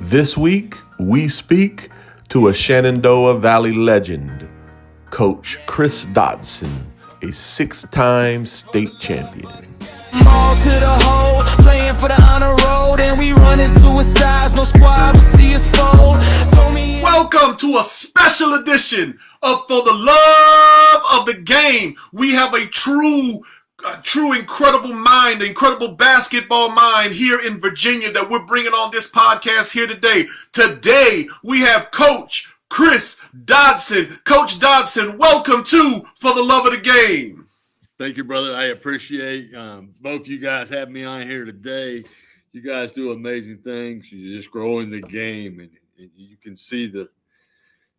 This week, we speak to a Shenandoah Valley legend, Coach Chris Dodson, a 6-time state champion. All to the hole, playing for the honor road, and we running suicides, no squad will see us fold. Welcome to a special edition of For the Love of the Game. We have a true incredible mind, incredible basketball mind here in Virginia that we're bringing on this podcast here today. Today, we have Coach Chris Dodson. Coach Dodson, welcome to For the Love of the Game. Thank you, brother. I appreciate both you guys having me on here today. You guys do amazing things. You're just growing the game, and you can see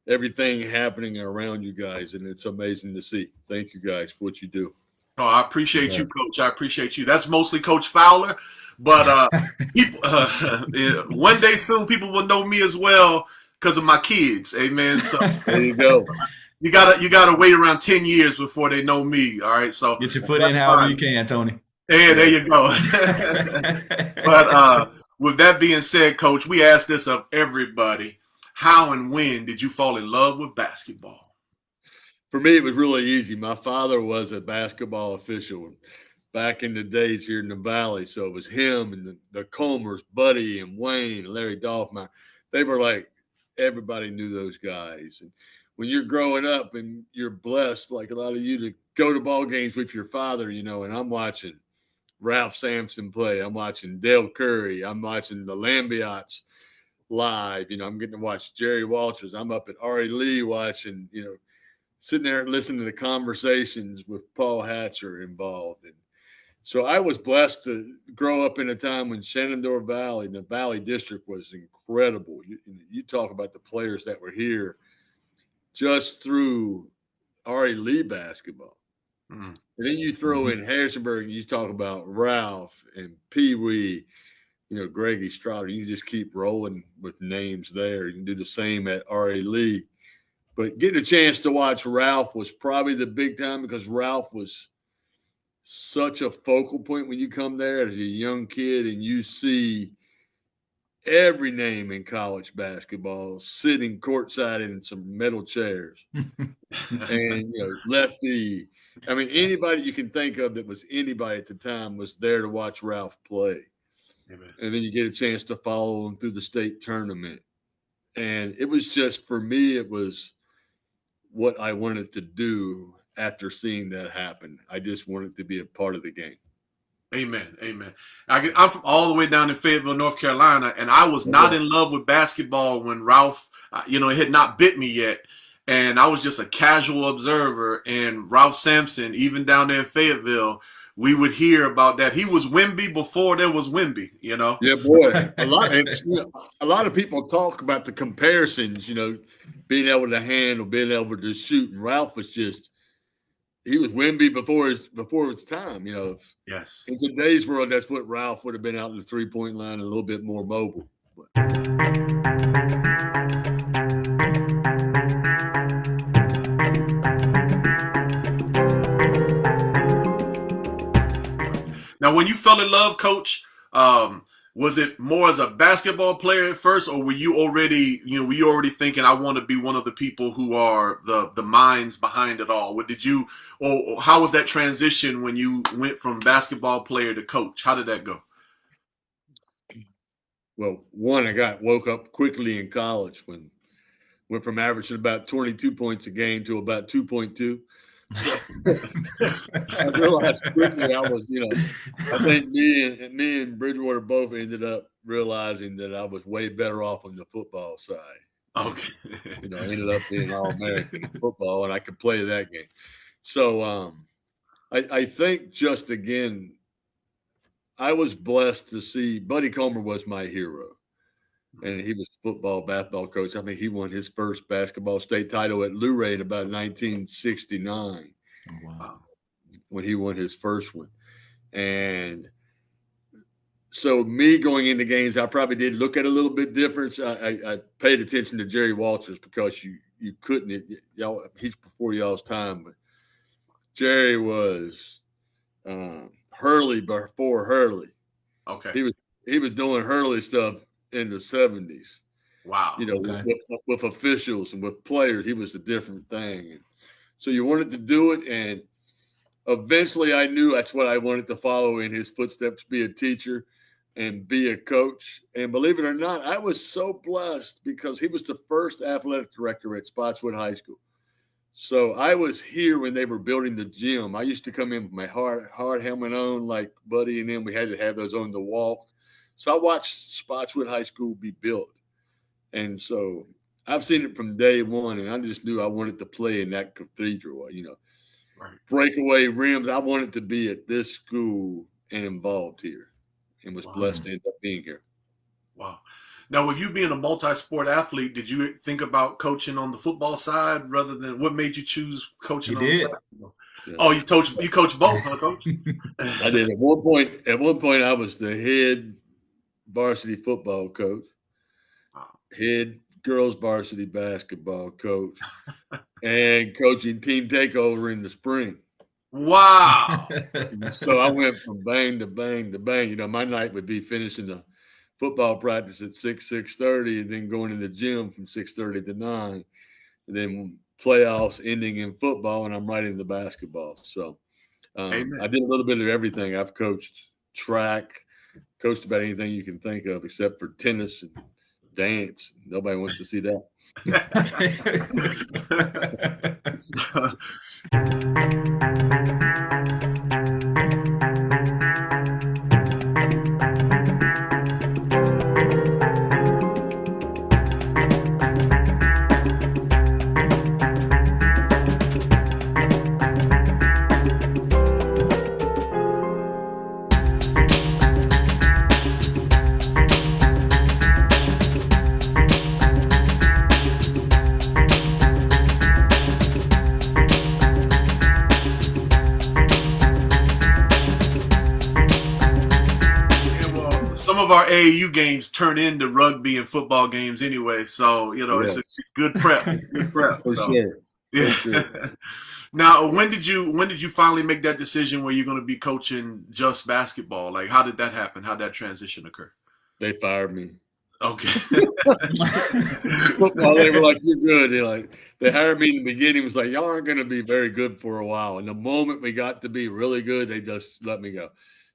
everything happening around you guys, and it's amazing to see. Thank you guys for what you do. Oh, I appreciate you, Coach. I appreciate you. That's mostly Coach Fowler, but one day soon people will know me as well because of my kids. Amen. So there you go. You gotta wait around 10 years before they know me. All right. So get your foot in however you can, Tony. Yeah, there you go. But with that being said, Coach, we asked this of everybody. How and when did you fall in love with basketball? For me, it was really easy. My father was a basketball official back in the days here in the Valley. So it was him and the Comers, Buddy and Wayne, and Larry Dolphmeyer. They were like, everybody knew those guys. And when you're growing up and you're blessed, like a lot of you, to go to ball games with your father, and I'm watching Ralph Sampson play. I'm watching Dale Curry. I'm watching the Lambiots live. I'm getting to watch Jerry Walters. I'm up at Ari Lee watching, sitting there and listening to the conversations with Paul Hatcher involved. And so I was blessed to grow up in a time when Shenandoah Valley, the Valley District, was incredible. You talk about the players that were here just through Ari Lee basketball. Mm. And then you throw in Harrisonburg and you talk about Ralph and Pee Wee, Greg Estrada. You just keep rolling with names there. You can do the same at Ari Lee. But getting a chance to watch Ralph was probably the big time because Ralph was such a focal point when you come there as a young kid and you see every name in college basketball sitting courtside in some metal chairs. And, Lefty. I mean, anybody you can think of that was anybody at the time was there to watch Ralph play. Amen. And then you get a chance to follow him through the state tournament. And it was just, for me, it was what I wanted to do after seeing that happen. I just wanted to be a part of the game. Amen. Amen. I'm from all the way down in Fayetteville, North Carolina, and I was not in love with basketball when Ralph, it had not bit me yet. And I was just a casual observer. And Ralph Sampson, even down there in Fayetteville, we would hear about that. He was Wimby before there was Wimby, Yeah, boy. A lot of people talk about the comparisons, being able to handle, being able to shoot. And Ralph was he was Wimby before his time, Yes. In today's world, that's what Ralph would have been out in the three-point line, a little bit more mobile. Now, when you fell in love, Coach, was it more as a basketball player at first, or were you already thinking, I want to be one of the people who are the minds behind it all? Or how was that transition when you went from basketball player to coach? How did that go? Well, one, I woke up quickly in college went from averaging about 22 points a game to about 2.2. I realized quickly I was, I think me and Bridgewater both ended up realizing that I was way better off on the football side. Okay. I ended up being All-American in football, and I could play that game. So I think just again, I was blessed to see Buddy Comer was my hero. And he was football, basketball coach. I think he won his first basketball state title at Luray in about 1969. Oh, wow. When he won his first one. And so me going into games, I probably did look at a little bit different. I paid attention to Jerry Walters because you couldn't, he's before y'all's time, but Jerry was Hurley before Hurley. Okay. He was doing Hurley stuff in the 70s. Wow. Okay. With officials and with players, he was a different thing. And so you wanted to do it, and eventually I knew that's what I wanted to follow in his footsteps, be a teacher and be a coach. And believe it or not, I was so blessed because he was the first athletic director at Spotswood High School. So I was here when they were building the gym. I used to come in with my hard helmet on, like Buddy and them. We had to have those on the walk. So I watched Spotswood High School be built. And so I've seen it from day one, and I just knew I wanted to play in that cathedral, Right. breakaway rims. I wanted to be at this school and involved here, and was blessed to end up being here. Wow. Now, with you being a multi-sport athlete, did you think about coaching on the football side rather than what made you choose coaching You on did. the basketball? Yeah. Oh, you coach both, huh, Coach? I did. At one point, I was the head varsity football coach, head girls varsity basketball coach, and coaching team takeover in the spring. Wow. So I went from bang to bang to bang. My night would be finishing the football practice at 6:30, and then going to the gym from 6:30 to 9, and then playoffs ending in football, and I'm right into basketball. So I did a little bit of everything. I've coached track, coached about anything you can think of except for tennis and dance. Nobody wants to see that. Some of our AAU games turn into rugby and football games anyway, so it's good prep. Good prep. For sure. Yeah. For sure. Now, when did you finally make that decision where you're going to be coaching just basketball? Like, how did that happen? How did that transition occur? They fired me. Okay. Football, they were like, "You're good." They hired me in the beginning. It was like, "Y'all aren't going to be very good for a while." And the moment we got to be really good, they just let me go.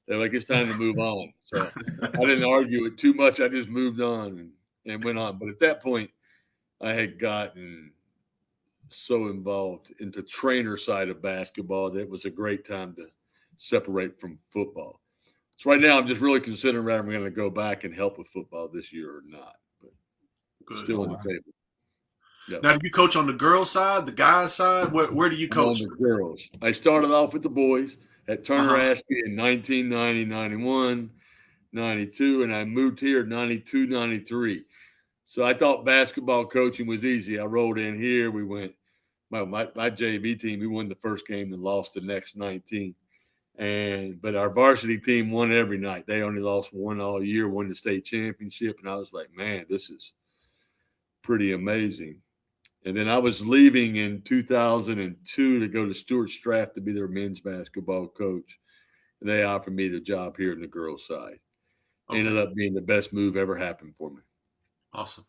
They're like, "It's time to move on." So I didn't argue it too much. I just moved on and went on. But at that point, I had gotten so involved in the trainer side of basketball that it was a great time to separate from football. So right now, I'm just really considering whether I'm going to go back and help with football this year or not. But still on the table. Yep. Now, do you coach on the girls' side, the guys' side? Where do you coach? On the girls. I started off with the boys at Turner Ashby in 1990, 91, 92, and I moved here 92, 93. So I thought basketball coaching was easy. I rolled in here. We went, my JV team, we won the first game and lost the next 19. But our varsity team won every night. They only lost one all year, won the state championship. And I was like, man, this is pretty amazing. And then I was leaving in 2002 to go to Stuart Strath to be their men's basketball coach. And they offered me the job here in the girls' side. Okay. Ended up being the best move ever happened for me. Awesome.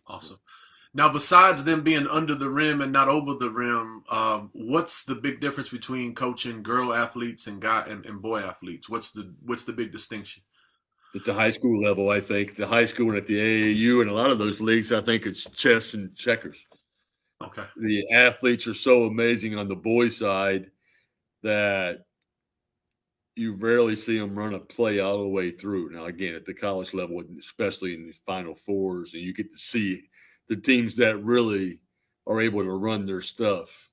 Now, besides them being under the rim and not over the rim, what's the big difference between coaching girl athletes and boy athletes? What's the big distinction? At the high school level, I think the high school and at the AAU and a lot of those leagues, I think it's chess and checkers. Okay. The athletes are so amazing on the boys' side that you rarely see them run a play all the way through. Now, again, at the college level, especially in the Final Fours, and you get to see the teams that really are able to run their stuff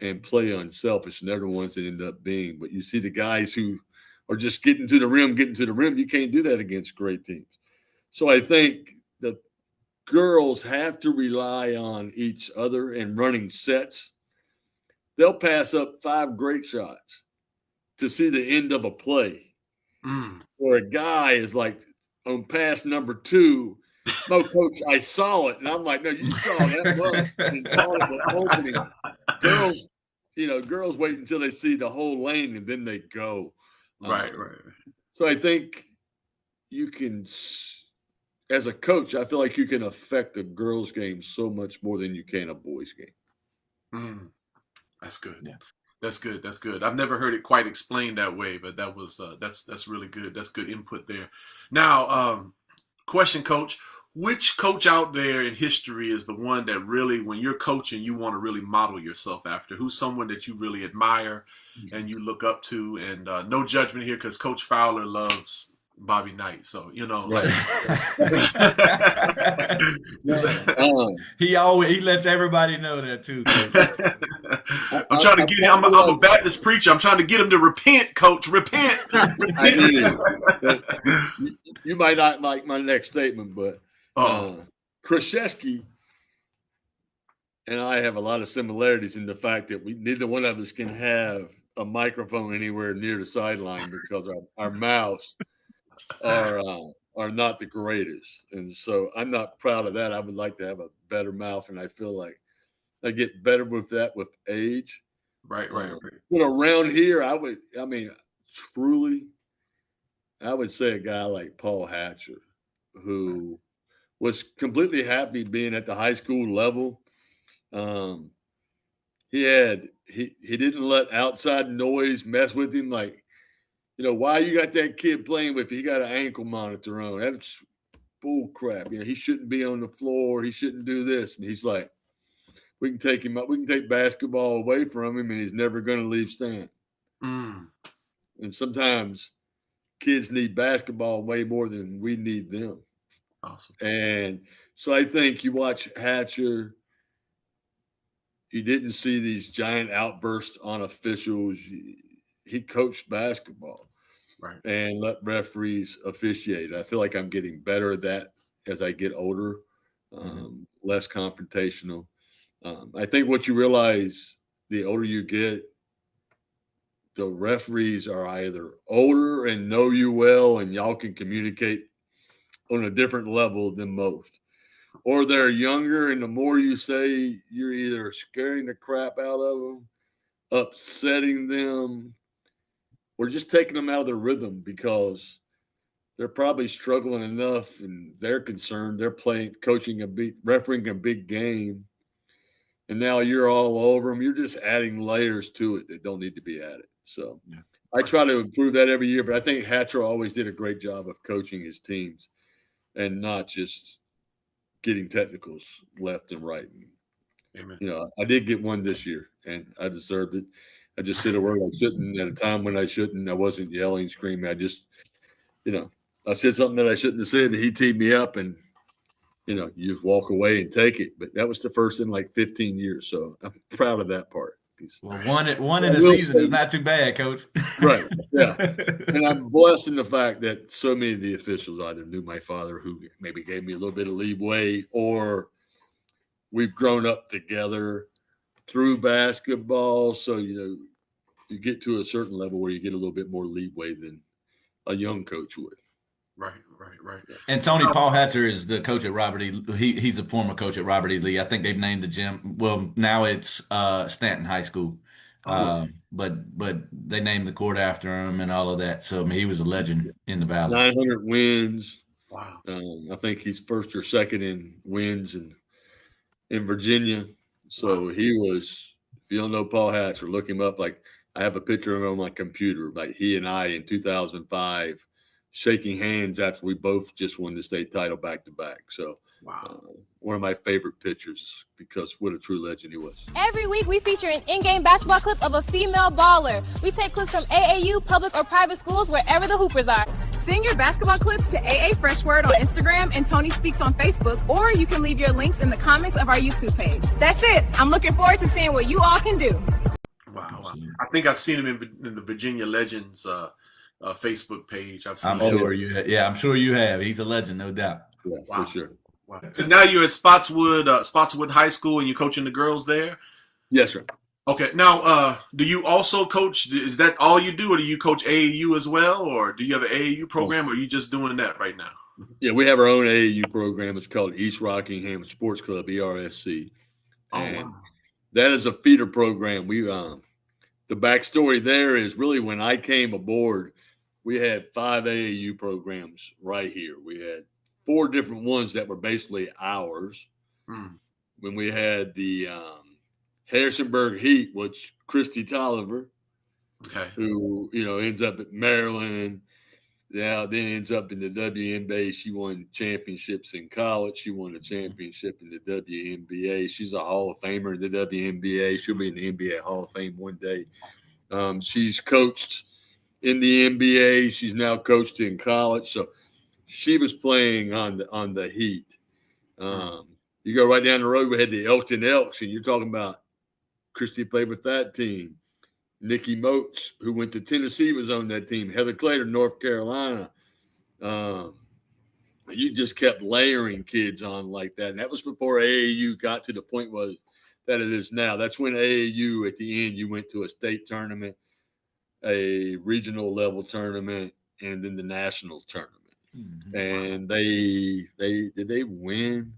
and play unselfish, and they're the ones that end up being. But you see the guys who are just getting to the rim. You can't do that against great teams. So I think the girls have to rely on each other and running sets. They'll pass up 5 great shots to see the end of a play. Or a guy is like on pass number 2, no, coach, I saw it. And I'm like, no, you saw that much. And thought of the opening. Girls wait until they see the whole lane and then they go. Right. So I think you can, as a coach, I feel like you can affect a girls' game so much more than you can a boys' game. Mm, that's good. Yeah. That's good. That's good. I've never heard it quite explained that way, but that was that's really good. That's good input there. Now, question, Coach. Which coach out there in history is the one that really, when you're coaching, you want to really model yourself after? Who's someone that you really admire and you look up to? And no judgment here, because Coach Fowler loves Bobby Knight. So, Right. He lets everybody know that too, Coach. I'm trying to get him. I'm a Baptist preacher. I'm trying to get him to repent, Coach. Repent. You might not like my next statement, but Krzyzewski and I have a lot of similarities in the fact that neither one of us can have a microphone anywhere near the sideline because our mouths are not the greatest. And so I'm not proud of that. I would like to have a better mouth, and I feel like I get better with that with age. Right. But around here, I would say a guy like Paul Hatcher, who was completely happy being at the high school level. He didn't let outside noise mess with him. Like, why you got that kid playing with you? He got an ankle monitor on. That's bull crap. He shouldn't be on the floor. He shouldn't do this. And he's like, we can take him up. We can take basketball away from him, and he's never going to leave Stan. Mm. And sometimes kids need basketball way more than we need them. Awesome. And so I think you watch Hatcher, you didn't see these giant outbursts on officials. He coached basketball, right, and let referees officiate. I feel like I'm getting better at that as I get older, less confrontational. I think what you realize the older you get, the referees are either older and know you well and y'all can communicate on a different level than most, or they're younger, and the more you say, you're either scaring the crap out of them, upsetting them, or just taking them out of the rhythm because they're probably struggling enough and they're concerned. They're refereeing a big game, and now you're all over them. You're just adding layers to it that don't need to be added. So I try to improve that every year, but I think Hatcher always did a great job of coaching his teams and not just getting technicals left and right. Amen. I did get one this year, and I deserved it. I just said a word I shouldn't at a time when I shouldn't. I wasn't yelling, screaming. I just, I said something that I shouldn't have said, and he teed me up, and, you just walk away and take it. But that was the first in like 15 years, so I'm proud of that part. Well, one in a season is not too bad, Coach. Right, yeah. And I'm blessed in the fact that so many of the officials either knew my father, who maybe gave me a little bit of leeway, or we've grown up together through basketball. So, you get to a certain level where you get a little bit more leeway than a young coach would. Right. And Tony, Paul Hatcher is the coach at Robert E. He's a former coach at Robert E. Lee. I think they've named the gym. Well, now it's Stanton High School, but they named the court after him and all of that. So he was a legend in the Valley. 900 wins. Wow. I think he's first or second in wins in Virginia. So he was. If you don't know Paul Hatcher, look him up. Like, I have a picture of him on my computer. Like, he and I in 2005. Shaking hands after we both just won the state title back to back. So, one of my favorite pictures because what a true legend he was. Every week we feature an in-game basketball clip of a female baller. We take clips from AAU, public or private schools, wherever the hoopers are. Send your basketball clips to AA Fresh Word on Instagram and Tony Speaks on Facebook, or you can leave your links in the comments of our YouTube page. That's it. I'm looking forward to seeing what you all can do. Wow. I think I've seen him in the Virginia Legends Facebook page. I'm sure you have. He's a legend, no doubt. Yeah, for sure. Wow. So now you're at Spotswood High School, and you're coaching the girls there? Yes, sir. Okay. Now, do you also coach? Is that all you do, or do you coach AAU as well, or do you have an AAU program, or are you just doing that right now? Yeah, we have our own AAU program. It's called East Rockingham Sports Club, ERSC. And that is a feeder program. We the backstory there is really when I came aboard, we had 5 AAU programs right here. We had 4 different ones that were basically ours. Mm. When we had the Harrisonburg Heat, which Christy Tolliver, Okay. who ends up at Maryland, then ends up in the WNBA. She won championships in college. She won a championship in the WNBA. She's a Hall of Famer in the WNBA. She'll be in the NBA Hall of Fame one day. She's coached in the NBA. She's now coached in college. So she was playing on the Heat. You go right down the road, we had the Elkton Elks, and you're talking about Christy played with that team. Nikki Moats, who went to Tennessee, was on that team. Heather Clayton, North Carolina. You just kept layering kids on like that. And that was before AAU got to the point that it is now. That's when AAU, at the end, you went to a state tournament, a regional level tournament, and then the national tournament. Mm-hmm. And did they win?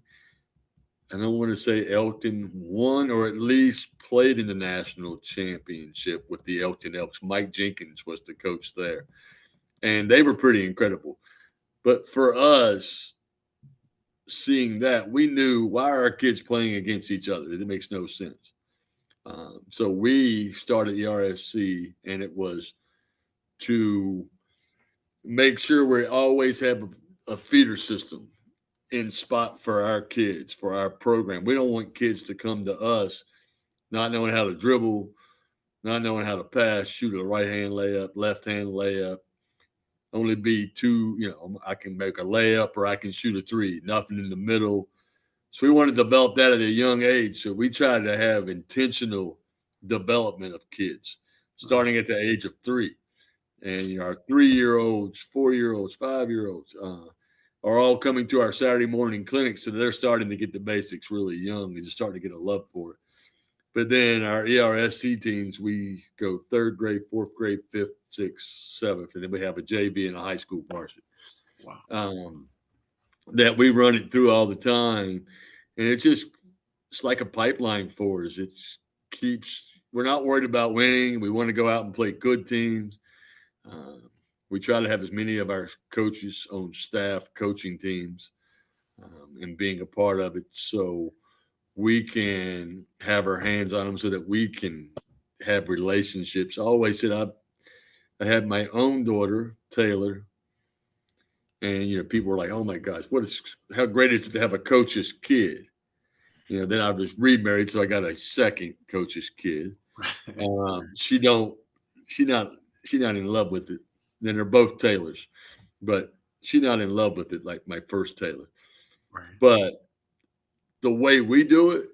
I don't want to say Elkton won or at least played in the national championship with the Elkton Elks. Mike Jenkins was the coach there. And they were pretty incredible. But for us, seeing that, we knew, why are our kids playing against each other? It makes no sense. So we started ERSC, and it was to make sure we always have a feeder system in spot for our kids, for our program. We don't want kids to come to us not knowing how to dribble, not knowing how to pass, shoot a right-hand layup, left-hand layup, only be two, I can make a layup or I can shoot a three, nothing in the middle. So we want to develop that at a young age. So we try to have intentional development of kids starting at the age of 3. And our 3-year-olds, 4-year-olds, 5-year-olds, are all coming to our Saturday morning clinics, so they're starting to get the basics really young and just starting to get a love for it. But then our ERSC teams, we go 3rd grade, 4th grade, 5th, 6th, 7th, and then we have a JV and a high school varsity. Wow. That we run it through all the time, and it's like a pipeline for us. We're not worried about winning. We want to go out and play good teams. We try to have as many of our coaches on staff coaching teams and being a part of it so we can have our hands on them so that we can have relationships. I always said I had my own daughter, Taylor, and, people were like, oh, my gosh, how great is it to have a coach's kid? Then I was remarried, so I got a second coach's kid. She's not in love with it. Then they're both Taylors, but she's not in love with it like my first Taylor. Right. But the way we do it,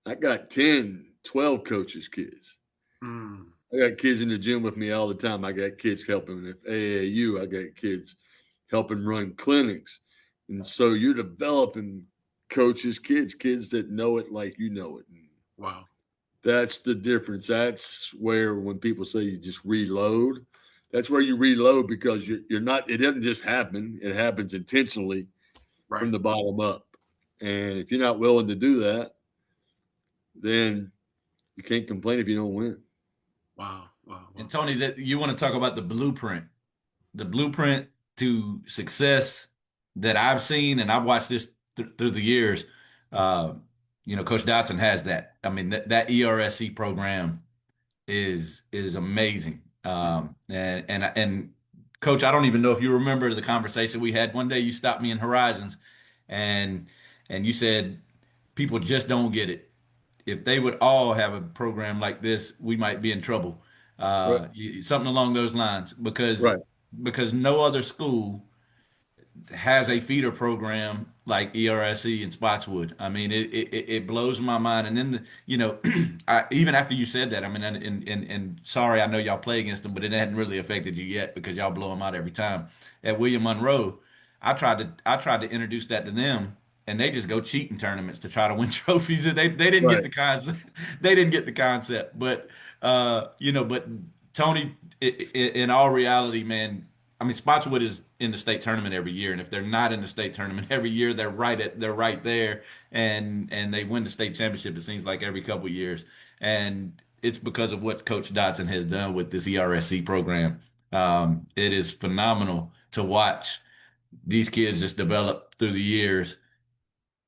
I got 10, 12 coaches' kids. I got kids in the gym with me all the time. I got kids helping with AAU. I got kids helping run clinics. And so you're developing coaches' kids that know it like you know it. Wow. That's the difference. That's where when people say you just reload, that's where you reload because you're not, it doesn't just happen. It happens intentionally from the bottom up. And if you're not willing to do that, then you can't complain if you don't win. Wow. And Tony, that you want to talk about the blueprint to success that I've seen, and I've watched this through the years. Coach Dodson has that. I mean, that ERSC program is amazing. And Coach, I don't even know if you remember the conversation we had. One day you stopped me in Horizons and you said people just don't get it. If they would all have a program like this, we might be in trouble. Something along those lines because no other school has a feeder program like ERSC and Spotswood. I mean, it blows my mind. And then, even after you said that, I mean, and sorry, I know y'all play against them, but it hadn't really affected you yet because y'all blow them out every time. At William Monroe, I tried to introduce that to them, and they just go cheating tournaments to try to win trophies. They didn't get the concept. They didn't get the concept. But but Tony, in all reality, man, I mean, Spotswood is in the state tournament every year, and if they're not in the state tournament every year, they're right there, and they win the state championship. It seems like every couple of years, and it's because of what Coach Dodson has done with this ERSC program. It is phenomenal to watch these kids just develop through the years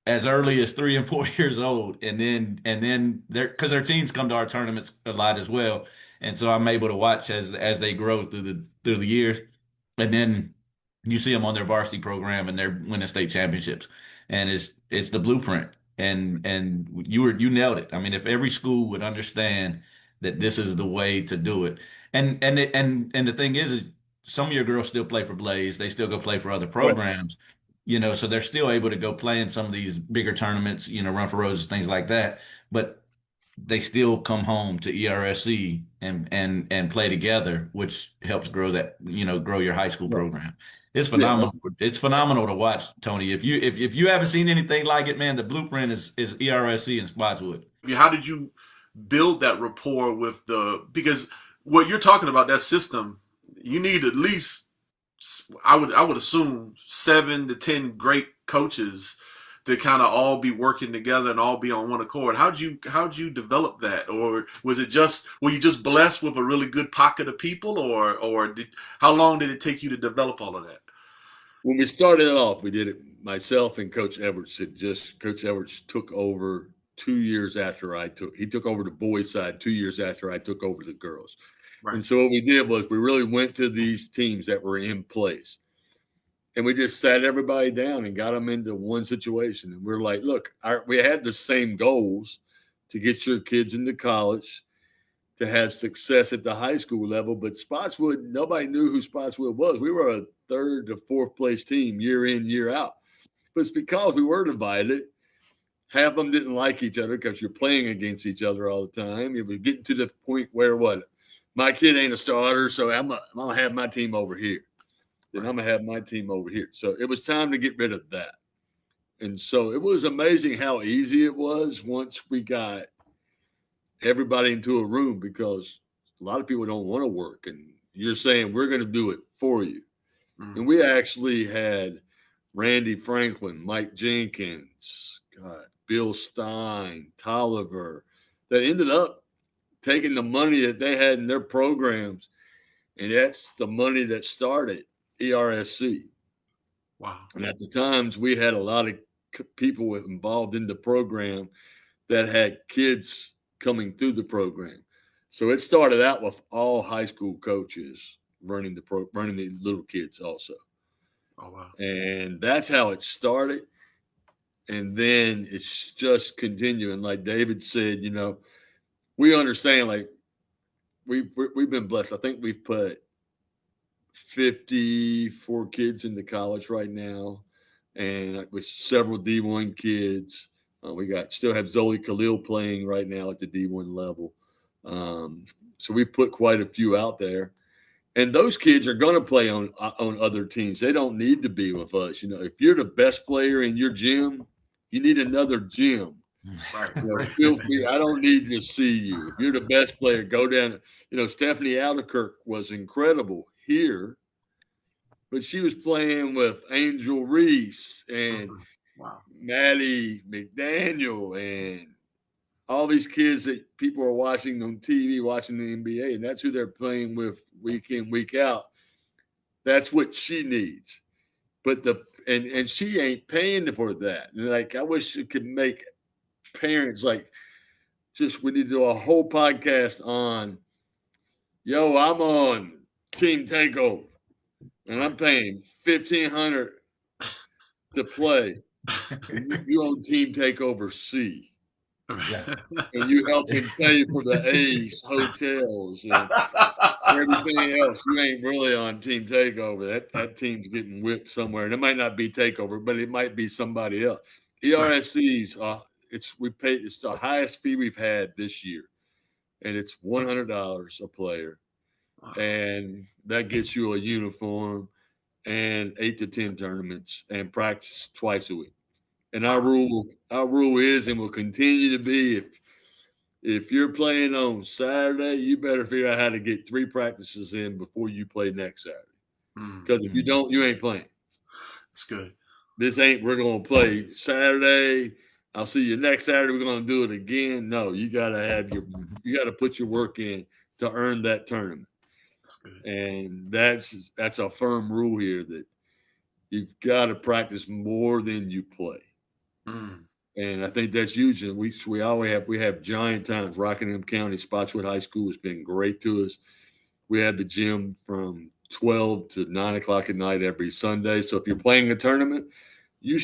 as early as 3 and 4 years old, and then because their teams come to our tournaments a lot as well, and so I'm able to watch as they grow through the years, and then you see them on their varsity program and they're winning state championships, and it's the blueprint, and you nailed it. I mean, if every school would understand that this is the way to do it, and the thing is some of your girls still play for Blaze, they still go play for other Right. programs, so they're still able to go play in some of these bigger tournaments, Run for Roses, things like that. But they still come home to ERSC and play together, which helps grow your high school Right. program. It's Yeah. phenomenal. It's phenomenal to watch, Tony. If you haven't seen anything like it, man, the blueprint is ERSC and Spotswood. How did you build that rapport with because what you're talking about, that system, you need at least, I would assume 7 to 10 great coaches to kind of all be working together and all be on one accord. How'd you develop that? Or were you just blessed with a really good pocket of people, or how long did it take you to develop all of that? When we started it off, we did it myself and Coach Everts. Coach Everts took over 2 years after he took over the boys side 2 years after I took over the girls. Right. And so what we did was we really went to these teams that were in place. And we just sat everybody down and got them into one situation. And we're like, look, we had the same goals to get your kids into college, to have success at the high school level. But Spotswood, nobody knew who Spotswood was. We were a third to fourth place team year in, year out. But it's because we were divided. Half of them didn't like each other because you're playing against each other all the time. You were getting to the point where my kid ain't a starter, so I'm going to have my team over here. Then I'm going to have my team over here. So it was time to get rid of that. And so it was amazing how easy it was once we got everybody into a room, because a lot of people don't want to work. And you're saying, we're going to do it for you. Mm-hmm. And we actually had Randy Franklin, Mike Jenkins, Bill Stein, Tolliver, that ended up taking the money that they had in their programs, and that's the money that started ERSC. Wow. And at the times, we had a lot of people involved in the program that had kids coming through the program. So it started out with all high school coaches running the little kids also. Oh, wow. And that's how it started. And then it's just continuing. Like David said, we understand, like, we've been blessed. I think we've put 54 kids into college right now, and with several D1 kids. We still have Zoe Khalil playing right now at the D1 level. So we put quite a few out there. And those kids are going to play on other teams. They don't need to be with us. If you're the best player in your gym, you need another gym. Right. Feel free. I don't need to see you. If you're the best player, go down. Stephanie Alderkirk was incredible here, but she was playing with Angel Reese and Maddie McDaniel and all these kids that people are watching on TV, watching the NBA, and that's who they're playing with week in, week out. That's what she needs. But and she ain't paying for that. And I wish it could make parents we need to do a whole podcast on, I'm on Team Takeover and I'm paying $1,500 to play. And you own Team Takeover C. Yeah. And you help him pay for the Ace hotels and everything else. You ain't really on Team Takeover. That team's getting whipped somewhere. And it might not be Takeover, but it might be somebody else. ERSC's it's the highest fee we've had this year. And it's $100 a player. And that gets you a uniform and 8 to 10 tournaments and practice twice a week. And our rule is and will continue to be, if you're playing on Saturday, you better figure out how to get 3 practices in before you play next Saturday. Because if you don't, you ain't playing. That's good. We're going to play Saturday. I'll see you next Saturday. We're going to do it again. No, you got to put your work in to earn that tournament. That's good. And that's a firm rule here that You've got to practice more than you play. Mm. And I think that's huge. And we have giant times. Rockingham County Spotswood High School has been great to us. We have the gym from 12 to 9 o'clock at night every Sunday. So if you're playing a tournament, you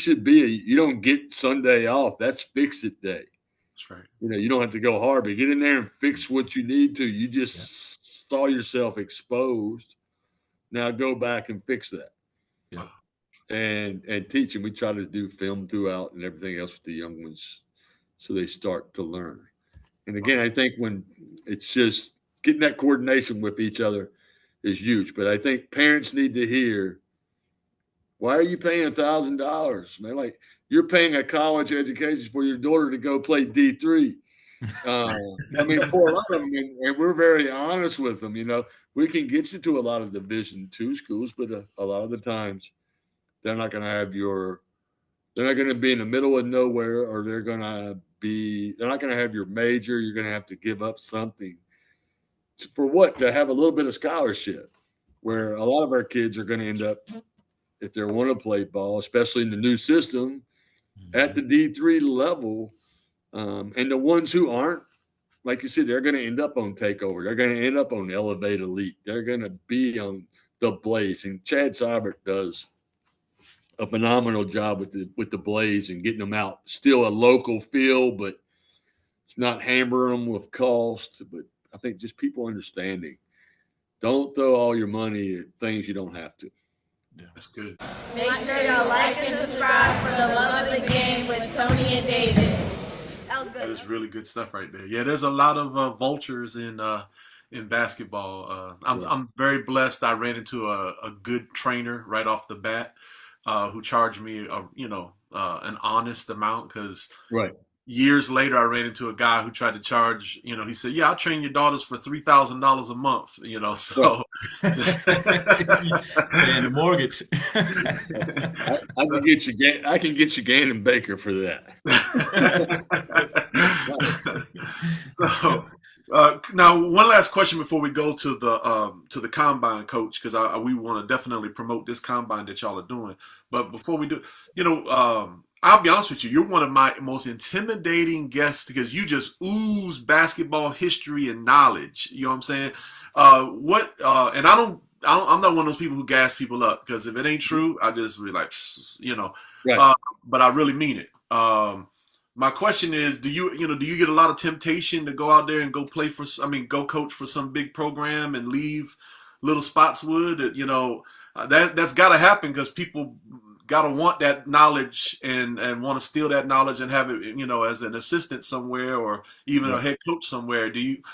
don't get Sunday off. That's fix it day. That's right. You don't have to go hard, but get in there and fix what you need to. You just saw yourself exposed. Now go back and fix that. Yeah. And teach them. We try to do film throughout and everything else with the young ones so they start to learn. And again, I think when it's just getting that coordination with each other is huge. But I think parents need to hear, why are you paying $1,000? Man, like, you're paying a college education for your daughter to go play D3. I mean, for a lot of them, and we're very honest with them. We can get you to a lot of Division II schools, but a lot of the times they're not going to be in the middle of nowhere, or they're not going to have your major. You're going to have to give up something for what? To have a little bit of scholarship, where a lot of our kids are going to end up, if they want to play ball, especially in the new system, at the D3 level. And the ones who aren't, like you said, they're going to end up on Takeover. They're going to end up on Elevate Elite. They're going to be on the Blaze. And Chad Seibert does a phenomenal job with the Blaze and getting them out. Still a local feel, but it's not hammering them with cost. But I think just people understanding. Don't throw all your money at things you don't have to. Yeah, that's good. Make sure y'all like and subscribe for the love of the game with Tony and Davis. That was good. That is really good stuff right there. Yeah, there's a lot of vultures in basketball. I'm very blessed. I ran into a good trainer right off the bat who charged me an honest amount, because years later I ran into a guy who tried to charge, he said, yeah, I'll train your daughters for $3,000 a month, so and the mortgage. I can get you Gannon Baker for that. So, now one last question before we go to the combine, Coach, because we want to definitely promote this combine that y'all are doing. But before we do, I'll be honest with you, you're one of my most intimidating guests because you just ooze basketball history and knowledge. You know what I'm saying? And I'm not one of those people who gas people up, because if it ain't true, I just be like, Right. But I really mean it. My question is, do you get a lot of temptation to go out there and go coach for some big program and leave Little Spotswood? That's got to happen, because people got to want that knowledge and want to steal that knowledge and have it, as an assistant somewhere, or even a head coach somewhere.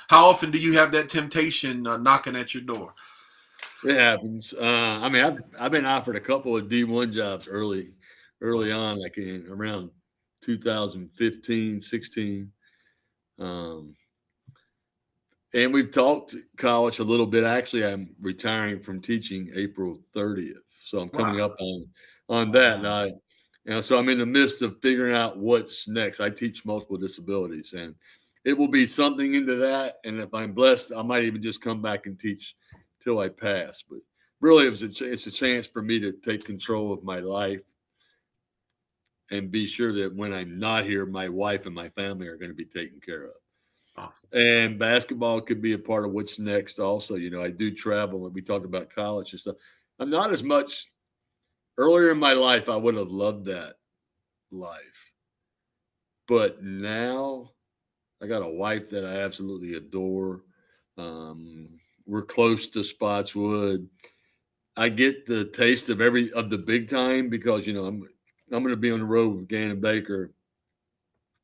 How often do you have that temptation knocking at your door? It happens. I've been offered a couple of D1 jobs early on, like in around 2015, 16. And we've talked college a little bit. Actually, I'm retiring from teaching April 30th. So I'm coming up on that. And so I'm in the midst of figuring out what's next. I teach multiple disabilities, and it will be something into that. And if I'm blessed, I might even just come back and teach till I pass. But really, it's a chance for me to take control of my life and be sure that when I'm not here, my wife and my family are going to be taken care of. Awesome. And basketball could be a part of what's next also. I do travel, and we talked about college and stuff. I'm not as much. Earlier in my life, I would have loved that life. But now I got a wife that I absolutely adore. We're close to Spotswood. I get the taste of the big time, because, I'm going to be on the road with Gannon Baker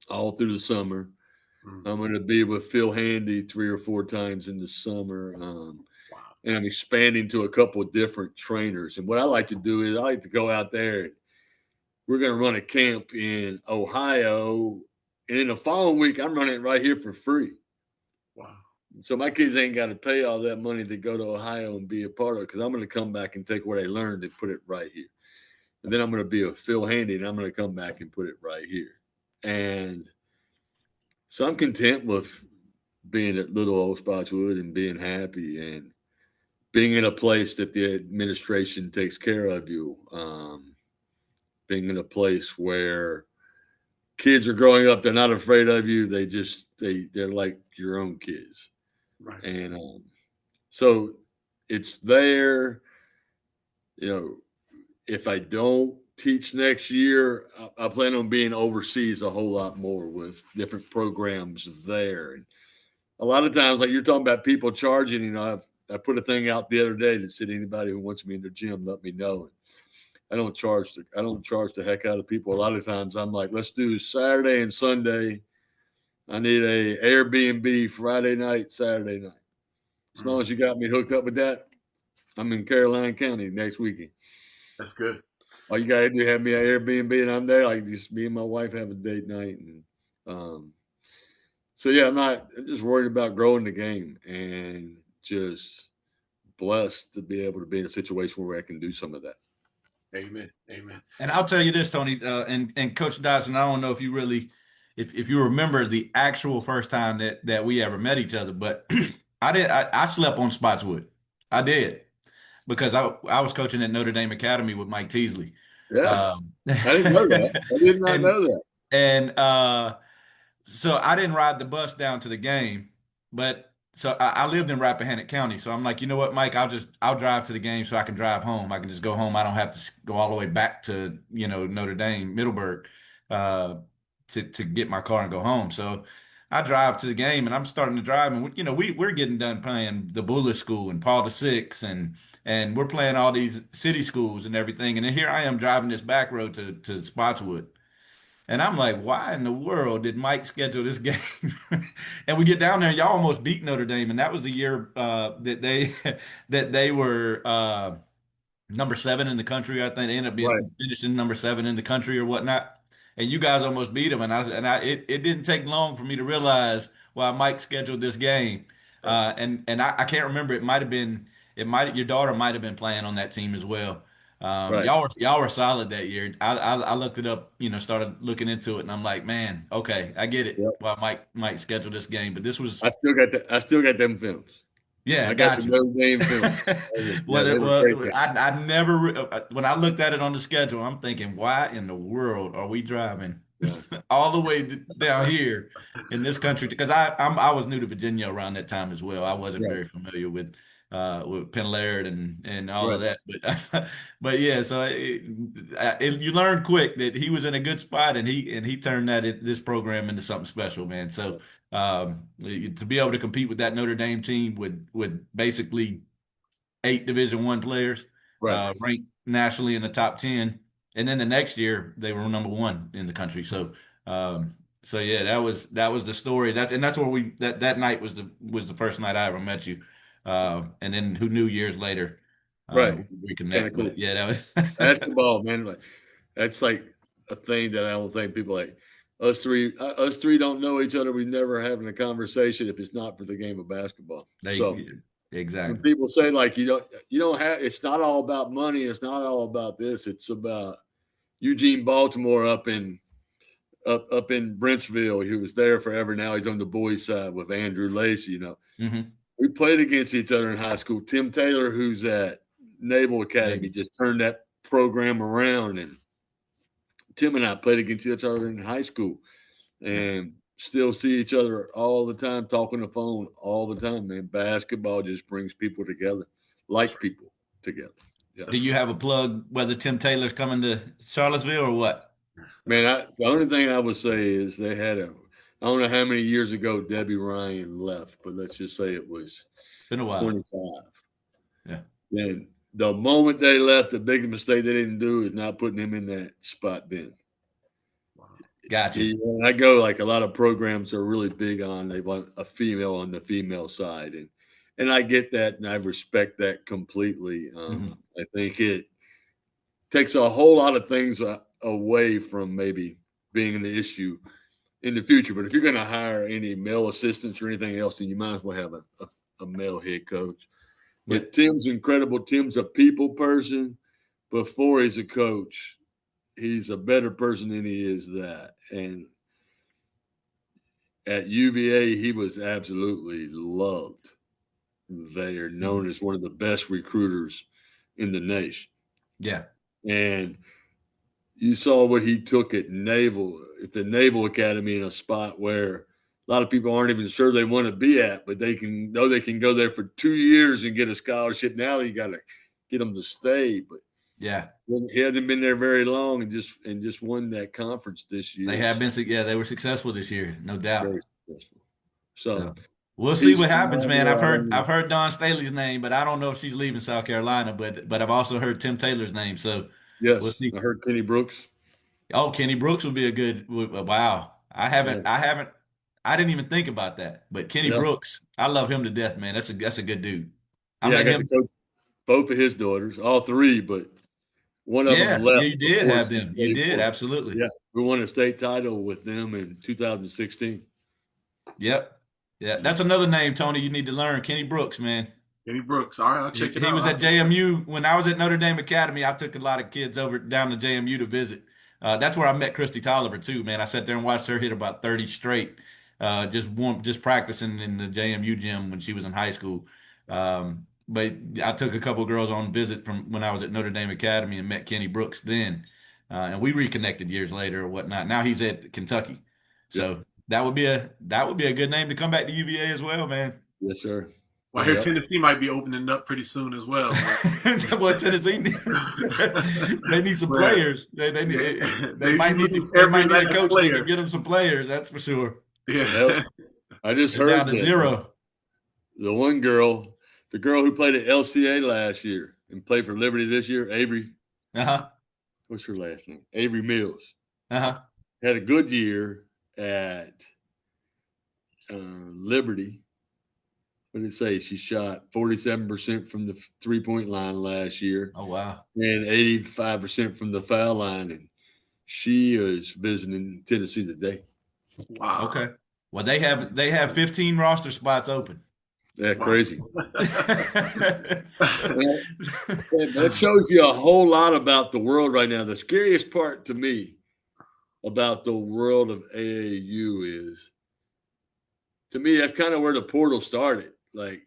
all through the summer. Mm-hmm. I'm going to be with Phil Handy 3 or 4 times in the summer. And I'm expanding to a couple of different trainers. And what I like to do is I like to go out there. We're going to run a camp in Ohio. And in the following week, I'm running it right here for free. Wow. So my kids ain't got to pay all that money to go to Ohio and be a part of it, because I'm going to come back and take what I learned and put it right here. And then I'm going to be with Phil Handy, and I'm going to come back and put it right here. And so I'm content with being at little old Spotswood and being happy. And being in a place that the administration takes care of you, being in a place where kids are growing up, they're not afraid of you. They're like your own kids. Right. And so it's there. If I don't teach next year, I plan on being overseas a whole lot more with different programs there. And a lot of times, like you're talking about people charging, I put a thing out the other day that said anybody who wants me in their gym, let me know. I don't charge the heck out of people. A lot of times I'm like, let's do Saturday and Sunday. I need a Airbnb Friday night, Saturday night. As long as you got me hooked up with that, I'm in Caroline County next weekend. That's good. All you gotta do, have me at Airbnb and I'm there. Like just me and my wife have a date night. And so yeah, I'm just worried about growing the game and just blessed to be able to be in a situation where I can do some of that. Amen. Amen. And I'll tell you this, Tony, and Coach Dodson, I don't know if you really, if you remember the actual first time that we ever met each other, but I slept on Spotswood. I did. Because I was coaching at Notre Dame Academy with Mike Teasley. Yeah. I didn't know that. I did not know that. And so I didn't ride the bus down to the game, but so I lived in Rappahannock County. So I'm like, you know what, Mike, I'll drive to the game so I can drive home. I can just go home. I don't have to go all the way back to, Notre Dame, Middleburg, to get my car and go home. So I drive to the game and I'm starting to drive and we're getting done playing the Bullish School and Paul VI and we're playing all these city schools and everything. And then here I am driving this back road to Spotswood. And I'm like, why in the world did Mike schedule this game? And we get down there, and y'all almost beat Notre Dame, and that was the year that they were number 7 in the country. I think they ended up Right. finishing number 7 in the country or whatnot. And you guys almost beat them, it didn't take long for me to realize why Mike scheduled this game. And I can't remember. Your daughter might have been playing on that team as well. Right. Y'all were solid that year. I looked it up, started looking into it, and I'm like, man, okay, I get it. Yep. Why Mike might schedule this game, but this was I still got them films. yeah, I got got the you. Notre Dame films. Well, they were great. I never when I looked at it on the schedule, I'm thinking, why in the world are we driving all the way down here in this country? Because I was new to Virginia around that time as well. I wasn't Right. very familiar with Penn Laird and all of Right. that, but yeah. So you learned quick that he was in a good spot, and he turned this program into something special, man. So to be able to compete with that Notre Dame team with basically 8 Division I players, Right. ranked nationally in the top 10, and then the next year they were number 1 in the country. So so yeah, that was the story. That's where that night was the first night I ever met you. And then who knew years later, Right. we Kind connect. of cool. But yeah, that was Basketball, man. Like that's like a thing that I don't think people like us three. Us three don't know each other. We never having a conversation if it's not for the game of basketball. So when exactly. people say like you don't have, it's not all about money. It's not all about this. It's about Eugene Baltimore up in Brentsville. He was there forever. Now he's on the boys' side with Andrew Lacey. Mm-hmm. We played against each other in high school. Tim Taylor, who's at Naval Academy, just turned that program around, and Tim and I played against each other in high school, and still see each other all the time, talking on the phone all the time. Man, basketball just brings people together, like people together. Yeah. Do you have a plug whether Tim Taylor's coming to Charlottesville or what? Man, the only thing I would say is they had I don't know how many years ago Debbie Ryan left, but let's just say it was Been a while. 25. Yeah. Then the moment they left, the biggest mistake they didn't do is not putting him in that spot then. Gotcha. And I go, like, a lot of programs are really big on, they want a female on the female side. And I get that, and I respect that completely. I think it takes a whole lot of things away from maybe being an issue in the future. But if you're going to hire any male assistants or anything else, then you might as well have a male head coach. But Tim's incredible. Tim's a people person. Before he's a coach, he's a better person than he is that. And at UVA, he was absolutely loved. They are known as one of the best recruiters in the nation. Yeah. And you saw what he took at the Naval Academy, in a spot where a lot of people aren't even sure they want to be at, but they can go there for 2 years and get a scholarship. Now you got to get them to stay, but Yeah. he hasn't been there very long, and just won that conference this year. They have been, yeah, they were successful this year, no doubt. Very successful. So we'll see what happens, man. phenomenal. I've heard Dawn Staley's name, but I don't know if she's leaving South Carolina. But I've also heard Tim Taylor's name, so Yes, we'll see. I heard Kenny Brooks. Oh, Kenny Brooks would be a good. Wow, I didn't even think about that. But Kenny Brooks, I love him to death, man. That's a good dude. I got to coach both of his daughters, all three, but one of them left. Yeah, you did have them. You did, absolutely. Yeah, we won a state title with them in 2016. Yep. Yeah, that's another name, Tony, you need to learn. Kenny Brooks, man. Kenny Brooks. All right, I'll check it out. He was at JMU. When I was at Notre Dame Academy, I took a lot of kids down to JMU to visit. That's where I met Christy Tolliver too, man. I sat there and watched her hit about 30 straight, just practicing in the JMU gym when she was in high school. But I took a couple girls on visit from when I was at Notre Dame Academy and met Kenny Brooks then, and we reconnected years later or whatnot. Now he's at Kentucky, so that would be a good name to come back to UVA as well, man. Yes, sir. Well, I hear Tennessee might be opening up pretty soon as well. Well, Tennessee, they need some players. They might need a coach to get them some players. That's for sure. Yeah. I just heard down to zero. The one girl, the girl who played at LCA last year and played for Liberty this year, Avery. What's her last name? Avery Mills. Had a good year at Liberty. What did it say? She shot 47% from the 3-point line last year. Oh, wow. And 85% from the foul line. And she is visiting Tennessee today. Wow. Okay. Well, they have 15 roster spots open. Yeah, crazy. That shows you a whole lot about the world right now. The scariest part to me about the world of AAU is, to me, that's kind of where the portal started. Like,